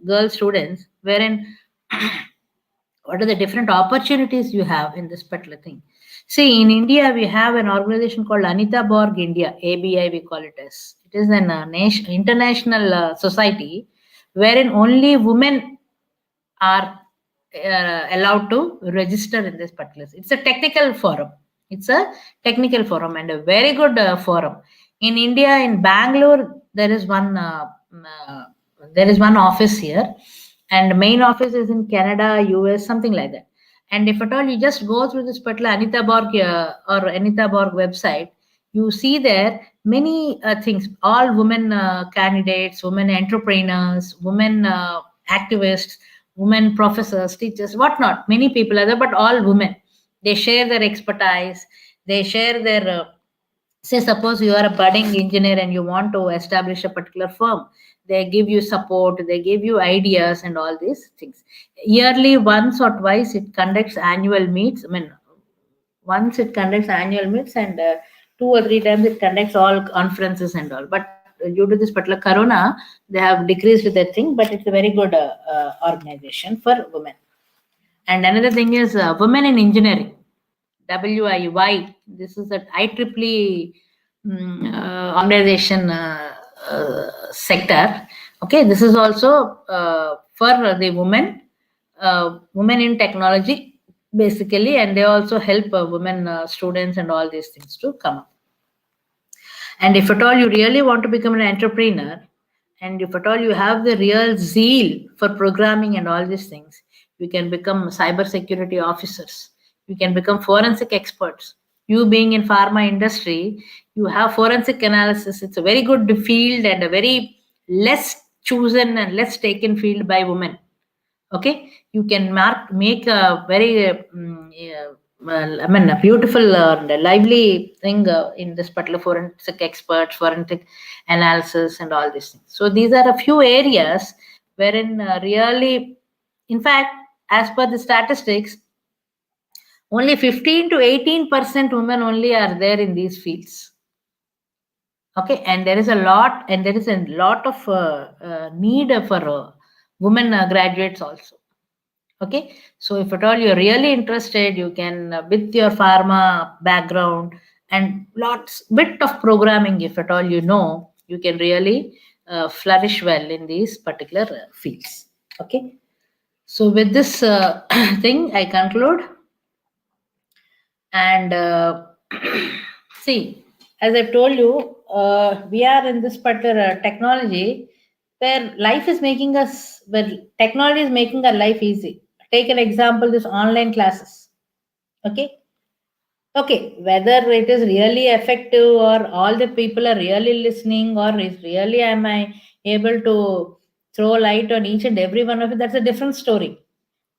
girl students, wherein what are the different opportunities you have in this particular thing. See, in India, we have an organization called Anita Borg India, ABI, we call it as. It is an international society wherein only women are allowed to register in this particular. It's a technical forum. It's a technical forum and a very good forum. In India, in Bangalore, there is one office here, and main office is in Canada, US, something like that. And if at all you just go through this particular Anita Borg or Anita Borg website, you see there many things, all women candidates, women entrepreneurs, women activists, women professors, teachers, whatnot. Many people are there, but all women. They share their expertise. They share their, say, suppose you are a budding engineer and you want to establish a particular firm. They give you support, they give you ideas and all these things. Yearly, once or twice, it conducts annual meets. I mean, once it conducts annual meets and 2 or 3 times it conducts all conferences and all. But due to this particular corona, they have decreased their thing, but it's a very good organization for women. And another thing is women in engineering, WIY. This is a IEEE organization sector. Okay, this is also for the women, women in technology basically, and they also help women students and all these things to come up. And if at all you really want to become an entrepreneur, and if at all you have the real zeal for programming and all these things, you can become cyber security officers. You can become forensic experts. You being in pharma industry, you have forensic analysis. It's a very good field and a very less chosen and less taken field by women. Okay, you can make a very I mean a beautiful and a lively thing in this particular forensic experts, forensic analysis and all these things. So these are a few areas wherein really, in fact, as per the statistics, only 15 to 18% women only are there in these fields. Okay, and there is a lot of need for women graduates also. Okay, so if at all you're really interested, you can with your pharma background and bit of programming, if at all you know, you can really flourish well in these particular fields. Okay, so with this thing I conclude. And see, as I've told you, we are in this particular technology where life is making us, where technology is making our life easy. Take an example, this online classes. Okay. Okay, whether it is really effective or all the people are really listening, or is really am I able to throw light on each and every one of it, that's a different story.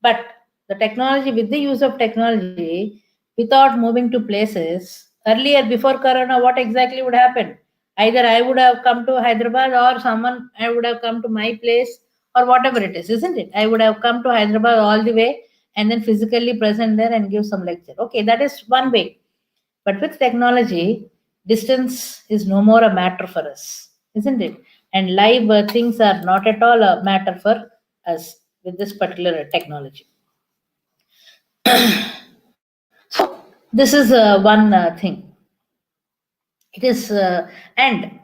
But the technology, with the use of technology, without moving to places, earlier before Corona, what exactly would happen? Either I would have come to Hyderabad, or someone I would have come to my place, or whatever it is, isn't it? I would have come to Hyderabad all the way and then physically present there and give some lecture. Okay, that is one way. But with technology, distance is no more a matter for us, isn't it? And live things are not at all a matter for us with this particular technology. So this is one thing. It is, and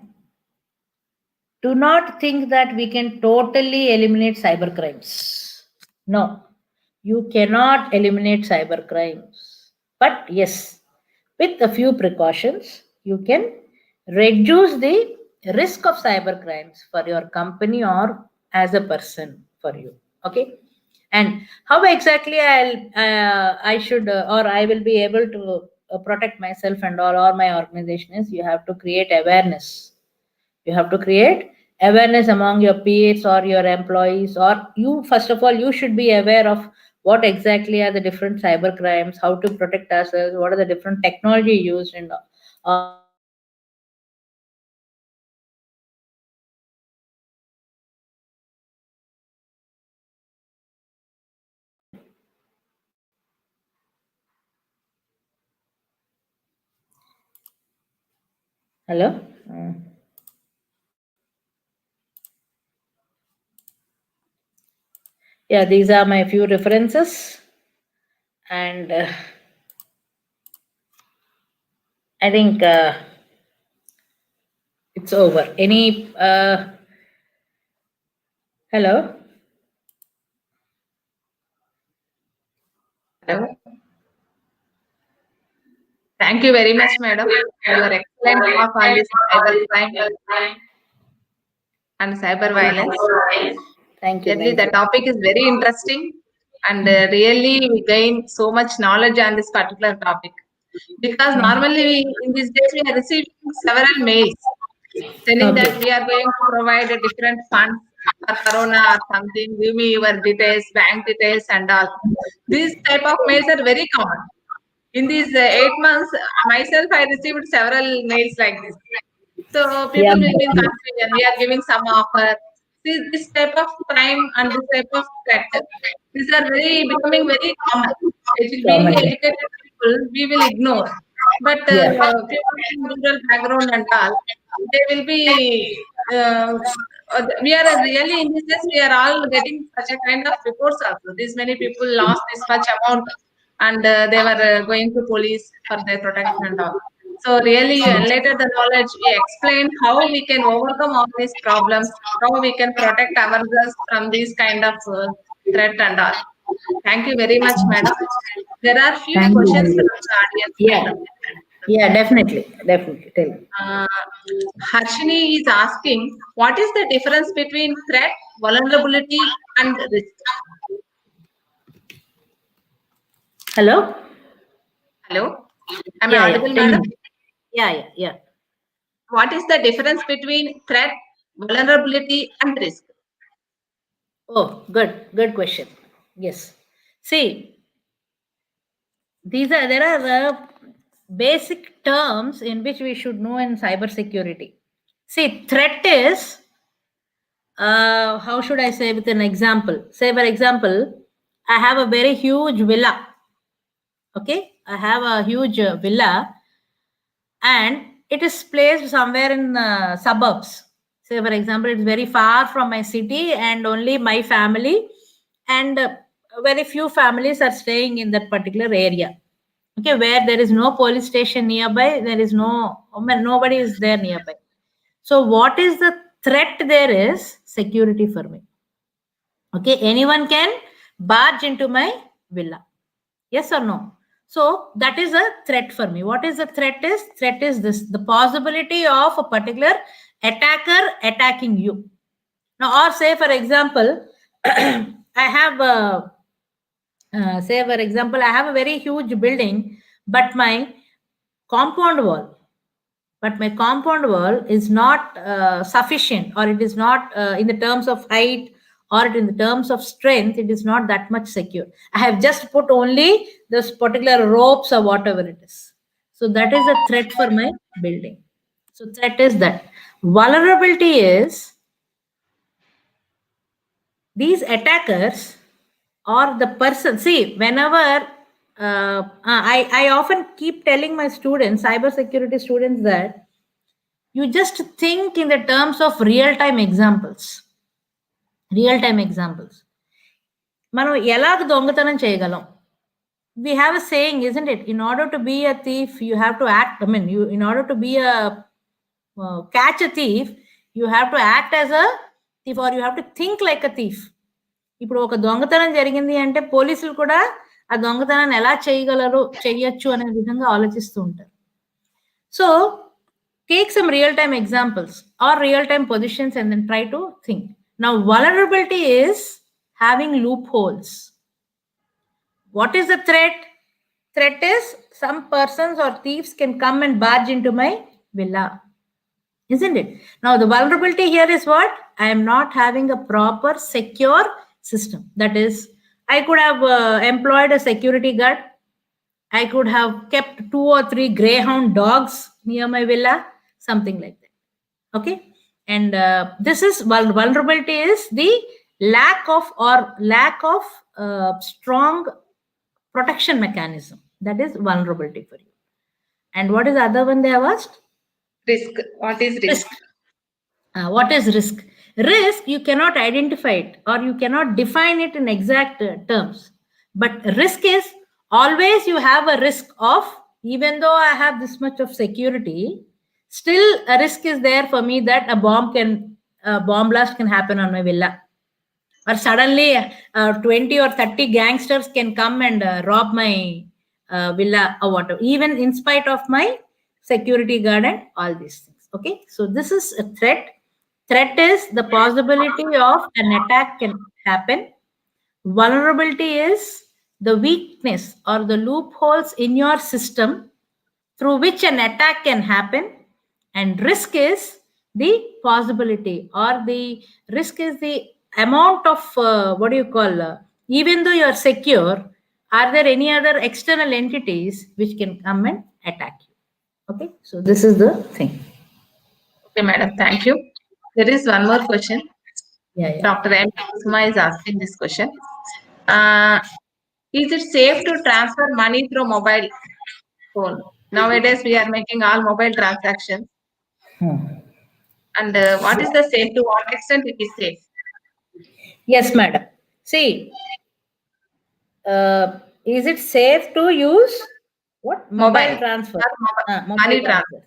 do not think that we can totally eliminate cyber crimes. No, you cannot eliminate cyber crimes. But yes, with a few precautions, you can reduce the risk of cyber crimes for your company or as a person for you. Okay. And how exactly I should or I will be able to protect myself and all, or my organization is, you have to create awareness. You have to create awareness among your peers or your employees, or you, first of all, you should be aware of what exactly are the different cyber crimes, how to protect ourselves, what are the different technology used in hello. Yeah, these are my few references, and I think it's over. Any hello? Hello. Thank you very much, madam, for your excellent talk on this cyber crime and cyber violence. Thank you. Really, the topic is very interesting, and really we gain so much knowledge on this particular topic. Because normally in these days we are receiving several mails telling that we are going to provide a different fund for Corona or something. Give me your details, bank details, and all. These type of mails are very common. In these 8 months, myself, I received several mails like this. So people will be in confusion. We are giving some offer. See, this type of crime and this type of threat, these are becoming very common. Being educated people, we will ignore. But people in rural background and all, they will be we are really in this case, we are all getting such a kind of reports also. These many people lost this much amount, and they were going to police for their protection and all. So really, later the knowledge, we explain how we can overcome all these problems, how we can protect ourselves from these kind of threat and all. Thank you very much, madam. There are few Thank you. questions from the audience. Yeah. Madam. Yeah, definitely. Tell me. Harshini is asking, what is the difference between threat, vulnerability, and risk? Hello? Hello, am I Yeah, audible, tell madam? me. Yeah. What is the difference between threat, vulnerability, and risk? Oh, good question. Yes. See, there are basic terms in which we should know in cybersecurity. See, threat is how should I say with an example? Say, for example, I have a very huge villa. Okay, I have a huge villa, and it is placed somewhere in suburbs. Say, for example, it's very far from my city, and only my family and very few families are staying in that particular area. Okay, where there is no police station nearby, there is nobody is there nearby. So, what is the threat there is security for me. Okay, anyone can barge into my villa. Yes or no? So that is a threat for me. What is the threat is? Threat is this, the possibility of a particular attacker attacking you. Now, or say, for example, I have say, for example, I have a very huge building, but my compound wall, is not sufficient, or it is not in the terms of height, or in the terms of strength, it is not that much secure. I have just put only this particular ropes or whatever it is. So that is a threat for my building. So threat is that. Vulnerability is these attackers or the person. See, whenever I often keep telling my students, cybersecurity students, that you just think in the terms of real-time examples. మనం ఎలాగ దొంగతనం చేయగలం? We have a saying, isn't it? In order to be a thief, you have to act. In order to be a catch a thief, you have to act as a thief, or you have to think like a thief. ఇప్పుడు ఒక దొంగతనం జరిగింది అంటే పోలీసులు కూడా ఆ దొంగతనాన్ని ఎలా చేయొచ్చు అనే విధంగా ఆలోచిస్తూ ఉంటారు. So take some real-time examples or real-time positions and then try to think. Now, vulnerability is having loopholes. What is the threat? Threat is some persons or thieves can come and barge into my villa. Isn't it? Now, the vulnerability here is what? I am not having a proper secure system. That is, I could have employed a security guard. I could have kept 2 or 3 greyhound dogs near my villa, something like that. Okay, and this is vulnerability is the lack of strong protection mechanism. That is vulnerability for you. And what is the other one they have asked? Risk. What is risk? What is risk? Risk, you cannot identify it, or you cannot define it in exact terms. But risk is always you have a risk of, even though I have this much of security, still a risk is there for me that a bomb blast can happen on my villa, or suddenly 20 or 30 gangsters can come and rob my villa or whatever, even in spite of my security guard and all these things. Okay, so this is a threat. Threat is the possibility of an attack can happen. Vulnerability is the weakness or the loopholes in your system through which an attack can happen. And risk is the possibility, or the risk is the amount of even though you are secure, are there any other external entities which can come and attack you? Okay, so this is the thing. Okay, madam. Thank you. There is one more question. Yeah. Dr. M. Suma is asking this question. Is it safe to transfer money through mobile phone? Nowadays, we are making all mobile transactions. And what is the same? To what extent it is safe? Yes, madam. See, is it safe to use what? Mobile transfer. Mobile Money transfer.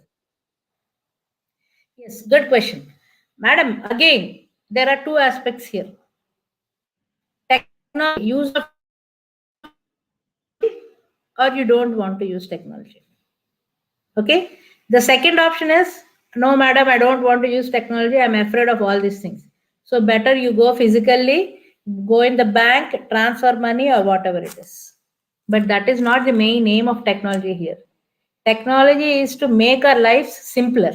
Yes, good question. Madam, again, there are two aspects here. Technology, use of, or you don't want to use technology. Okay. The second option is, no, madam, I don't want to use technology. I'm afraid of all these things. So better you go physically, go in the bank, transfer money or whatever it is. But that is not the main aim of technology here. Technology is to make our lives simpler,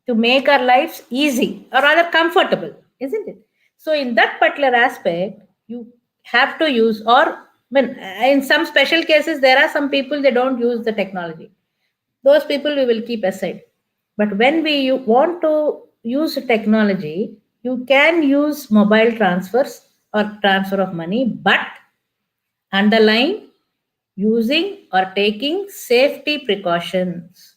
to make our lives easy or rather comfortable, isn't it? So in that particular aspect, you have to use, or when in some special cases, there are some people they don't use the technology. Those people we will keep aside. But when we want to use technology, you can use mobile transfers or transfer of money, but underline using or taking safety precautions,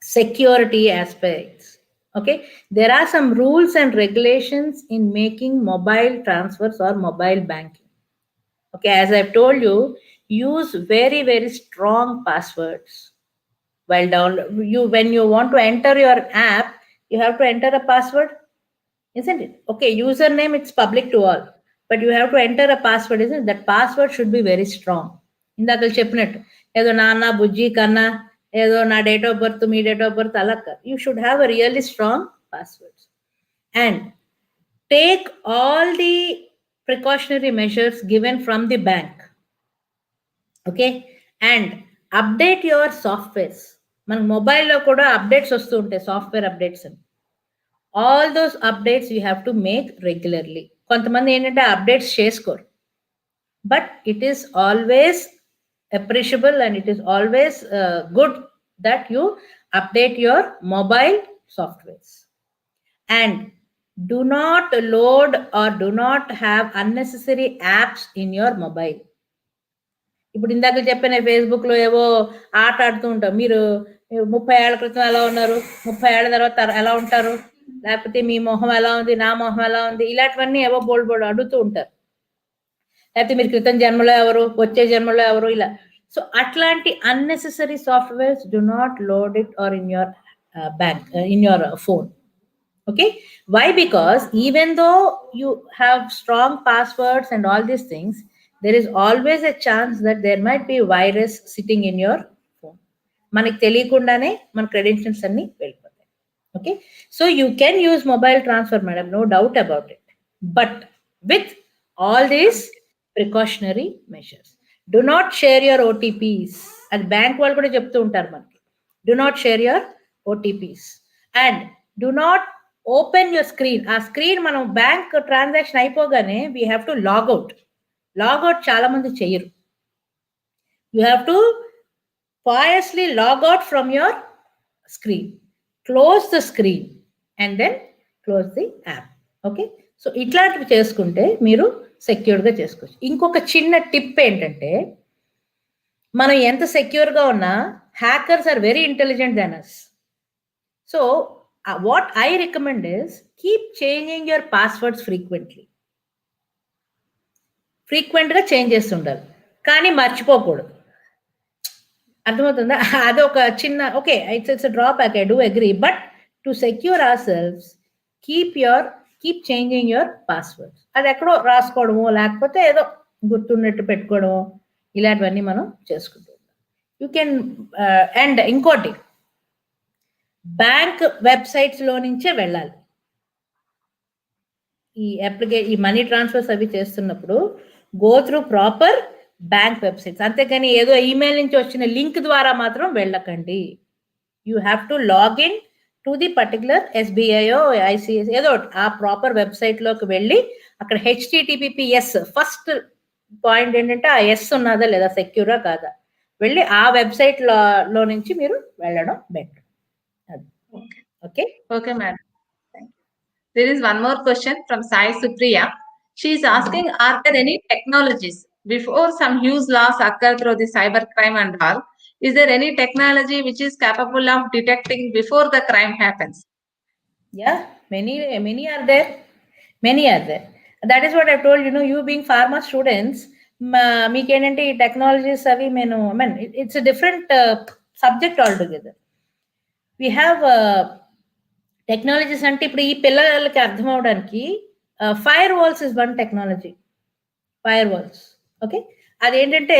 security aspects. Okay, there are some rules and regulations in making mobile transfers or mobile banking. Okay, as I've told you, use very strong passwords. While down you when you want to enter your app, you have to enter a password, isn't it? Okay, username it's public to all, but you have to enter a password, isn't it? That password should be very strong. ఇందాక చెప్పినట్టు ఏదో నాన్న బుజ్జి కన్నా ఏదో నా date of birth మీ date of birth అలా you should have a really strong passwords and take all the precautionary measures given from the bank. Okay, and update your softwares. మన మొబైల్లో కూడా అప్డేట్స్ వస్తూ ఉంటాయి, సాఫ్ట్వేర్ అప్డేట్స్ అని. All those updates you have to make regularly. కొంతమంది ఏంటంటే updates చేసుకోరు, but it is always appreciable and it is always good that you update your mobile softwares. And do not load or do not have unnecessary apps in your mobile. ఇప్పుడు ఇందాక చెప్పిన ఫేస్బుక్లో ఏవో ఆట ఆడుతూ ఉంటారు. మీరు 30 ఏళ్ల క్రితం ఎలా ఉన్నారు, 30 ఏళ్ల తర్వాత ఎలా ఉంటారు, లేకపోతే మీ మొహం ఎలా ఉంది, నా మొహం ఎలా ఉంది, ఇలాంటివన్నీ ఏవో బోల్డ్ అడుగుతూ ఉంటారు. లేకపోతే మీరు క్రితం జన్మలో ఎవరు, వచ్చే జన్మలో ఎవరు, ఇలా. సో అట్లాంటి unnecessary softwares do not load it or in your bank, in your phone. Okay, why? Because even though you have strong passwords and all these things, there is always a chance that there might be virus sitting in your phone. మనకి తెలియకుండానే మన credentials అన్ని వెళ్ళిపోతాయి. Okay, so you can use mobile transfer, madam, no doubt about it, but with all these precautionary measures. Do not share your OTPs. అది bank వాళ్ళు కూడా చెప్తూ ఉంటారు మనకి. Do not share your OTPs and do not open your screen. ఆ screen మనం bank transaction అయిపోగానే we have to logout. Logout చాలా మంది చెయ్యరు. You have to piously logout from your screen, close the screen and then close the app. Okay, so ఇట్లాంటివి చేసుకుంటే మీరు సెక్యూర్గా చేసుకోవచ్చు. ఇంకొక చిన్న టిప్ ఏంటంటే, మనం ఎంత సెక్యూర్గా ఉన్నా hackers are very intelligent than us. So what I recommend is keep changing your passwords frequently. ఫ్రీక్వెంట్గా చేంజ్ చేస్తుండాలి, కానీ మర్చిపోకూడదు. అర్థమవుతుందా? అదొక చిన్న okay, it's drawback, I do agree. But to secure hour selves keep changing your passwords. అది ఎక్కడో రాసుకోవడము, లేకపోతే ఏదో గుర్తున్నట్టు పెట్టుకోవడము, ఇలాంటివన్నీ మనం చేసుకుంటాం. యూ కెన్ అండ్ ఇంకోటి, బ్యాంక్ వెబ్సైట్స్ లో నుంచే వెళ్ళాలి. ఈ మనీ ట్రాన్స్ఫర్స్ అవి చేస్తున్నప్పుడు go through proper bank websites. అంతేకాని ఏదో ఈమెయిల్ నుంచి వచ్చిన లింక్ ద్వారా మాత్రం వెళ్ళకండి. You have to login to the particular SBIఓ ICICI ఏదో ఆ ప్రాపర్ వెబ్సైట్ లోకి వెళ్ళి అక్కడ HTTPS ఫస్ట్ పాయింట్ ఏంటంటే ఆ ఎస్ ఉన్నదా లేదా, సెక్యూరా కాదా, వెళ్ళి ఆ వెబ్సైట్ లో నుంచి మీరు వెళ్ళడం better. Okay. Okay, madam. Thank you. There is one more question from Sai Supriya. She is asking, are there any technologies before some huge loss occur through the cybercrime and all? Is there any technology which is capable of detecting before the crime happens? Yeah, many are there. Many are there. That is what I told you being pharma students, meekenante technologies avi it's a different subject altogether. We have technologies అంటే ఇప్పుడు ఈ పిల్లలకి అర్థం అవడానికి firewalls is one technology. Firewalls, okay, అదేంటంటే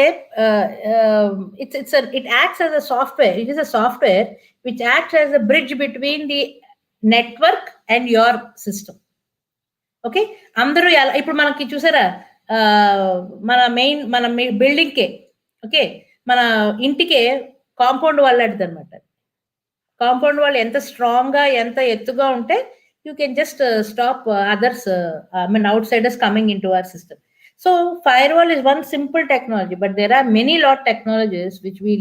it acts as a software. It is a software which acts as a bridge between the network and your system. Okay, అందరూ ఇప్పుడు మనకి చూసారా, మన బిల్డింగ్కే, ఓకే, మన ఇంటికే కాంపౌండ్ వాళ్ళు అడ్డది అనమాట. కాంపౌండ్ వాళ్ళు ఎంత స్ట్రాంగ్ గా ఎంత ఎత్తుగా ఉంటే you can just stop others outsiders coming into our system. So firewall is one simple technology, but there are many lot technologies which we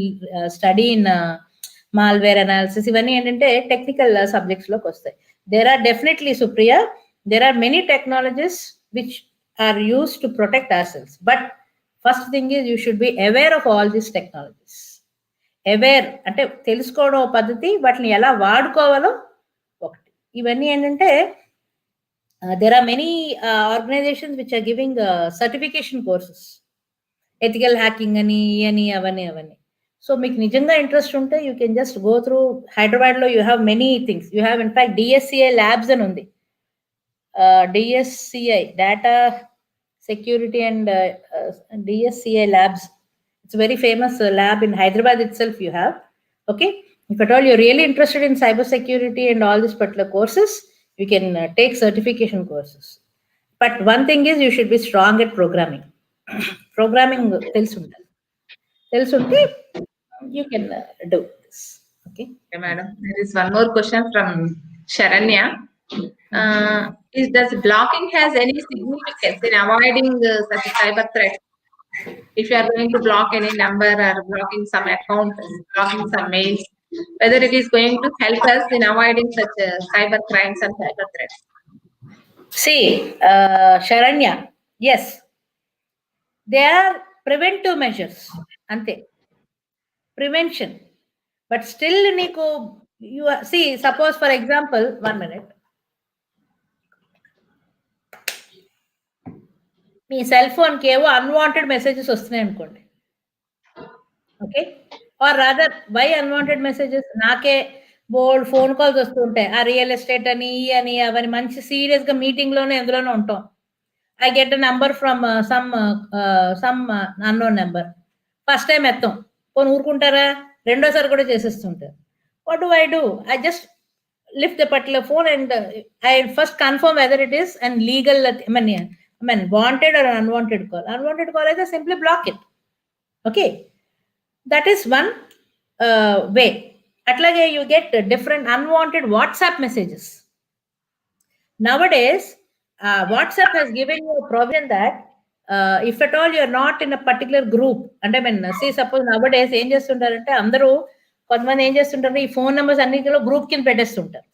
study in malware analysis. ఇవన్నీ ఏంటంటే technical subjects లోకి వస్తాయి. There are definitely, Supriya, there are many technologies which are used to protect ourselves, but first thing is you should be aware of all these technologies. Aware అంటే తెలుసుకోవడం పద్ధతి, వాటిని ఎలా వాడుకోవాలో ఒకటి. ఇవన్నీ ఏంటంటే there are many organizations which are giving certification courses, ethical hacking అని అవన్నీ. సో మీకు నిజంగా ఇంట్రెస్ట్ ఉంటే you can just go through. Hyderabad లో you have many things. You have in fact DSCI labs అని ఉంది. DSCI, Data Security and DSCI Labs. It's a very famous lab in Hyderabad itself you have. Okay, if at all you're really interested in cyber security and all these particular courses, you can take certification courses. But one thing is you should be strong at programming. Programming తెలుసుంటే you can do this. Okay, madam, there is one more question from Sharanya. Does blocking has any significance in avoiding such cyber threats? If you are going to block any number or blocking some account, blocking some mails, whether it is going to help us in avoiding such cyber crimes and cyber threats? See, Sharanya, yes, they are preventive measures, ante prevention, but still నీకు you see, suppose for example, 1 minute, మీ cell ఫోన్కి ఏవో unwanted messages వస్తున్నాయి అనుకోండి, okay, or rather why unwanted messages? నాకే బోల్డ్ phone calls వస్తుంటాయి, ఆ రియల్ ఎస్టేట్ అని అని అవన్నీ, మంచి సీరియస్ గా మీటింగ్ లోనే ఎందులోనే ఉంటాం. I get a number from some unknown number. First time ఎత్తాం, పోనీ ఊరుకుంటారా? రెండోసారి కూడా చేసేస్తుంటారు. What do I do? I just lift the particular phone and I first confirm whether it is an legal, wanted or an unwanted call. Unwanted call, I just simply block it. Okay, that is one way. Atlage you get different unwanted WhatsApp messages. Nowadays, WhatsApp has given you a provision that if at all you are not in a particular group, and see, suppose nowadays ఏం చేస్తుంటారంటే అందరూ, కొంతమంది ఏం చేస్తుంటారు, ఈ phone numbers అన్నిటిలో group కింద పెట్టేస్తుంటారు.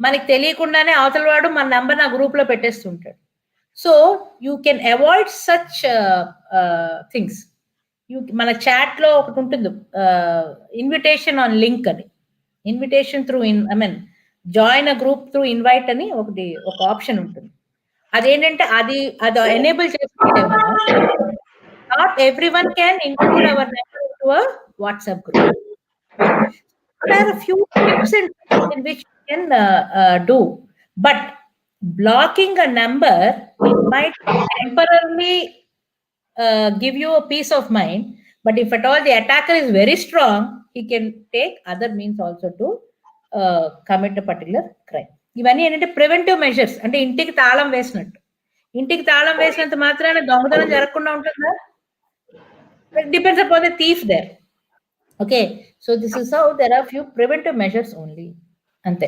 మనకి తెలియకుండానే అవతల వాడు మన నెంబర్ నా గ్రూప్ లో పెట్టేస్తుంటాడు. So you can avoid such things. మన చాట్ లో ఒకటి ఉంటుంది, ఇన్విటేషన్ ఆన్ లింక్ అని, invitation through join a group through invite అని ఒక ఆప్షన్ ఉంటుంది. అదేంటంటే అది ఎనేబుల్ చేసుకుంటే మనం not everyone can include our number into a WhatsApp group. There are a few tips in which you can do, but blocking a number might temporarily give you a peace of mind, but if at all the attacker is very strong, he can take other means also to commit a particular crime. ఇవన్నీ ఏంటంటే preventive measures. అంటే ఇంటికి తాళం వేసినట్టు. ఇంటికి తాళం వేసినంత మాత్రాన దొంగతనం జరగకుండా ఉంటుందా? It depends upon the thief there. Okay, so this is how there are few preventive measures only. Ante.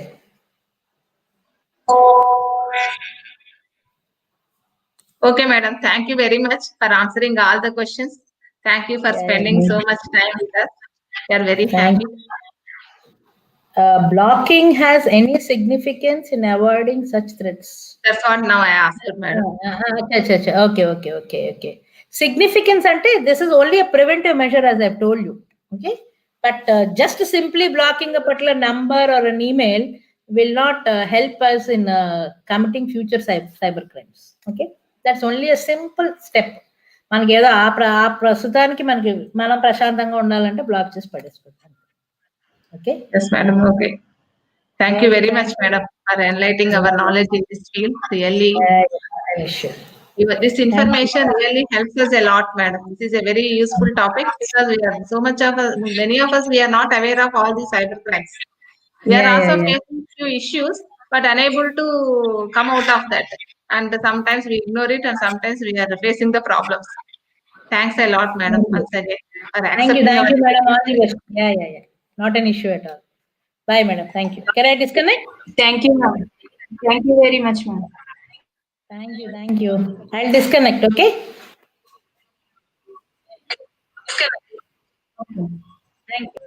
Okay, madam. Thank you very much for answering all the questions. Thank you for spending so much time with us. We are very happy. Blocking has any significance in avoiding such threats? That's what now I asked, madam. Okay. Significance ante this is only a preventive measure, as I've told you. Okay, but just simply blocking a particular number or an email will not help us in committing future cyber crimes. Okay, that's only a simple step. మనకి ఏదో ఆ ప్రస్తుతానికి మనకి మనం ప్రశాంతంగా ఉండాలంటే black చేసి పడేసుకుంటాం. Okay. Yes, madam. Okay. Thank you very much, madam, for enlightening our knowledge in this field. Really, this information really helps us a lot, madam. This is a very useful topic because we are many of us, we are not aware of all these cyber crimes. We are also facing few issues, but unable to come out of that. And sometimes we ignore it, and sometimes we are facing the problems. Thanks a lot, madam, once again. Thank you, madam. All the best. Yeah. Not an issue at all. Bye, madam. Thank you. Can I disconnect? Thank you, ma'am. Thank you very much, ma'am. Thank you. I'll disconnect, okay? Okay. Thank you.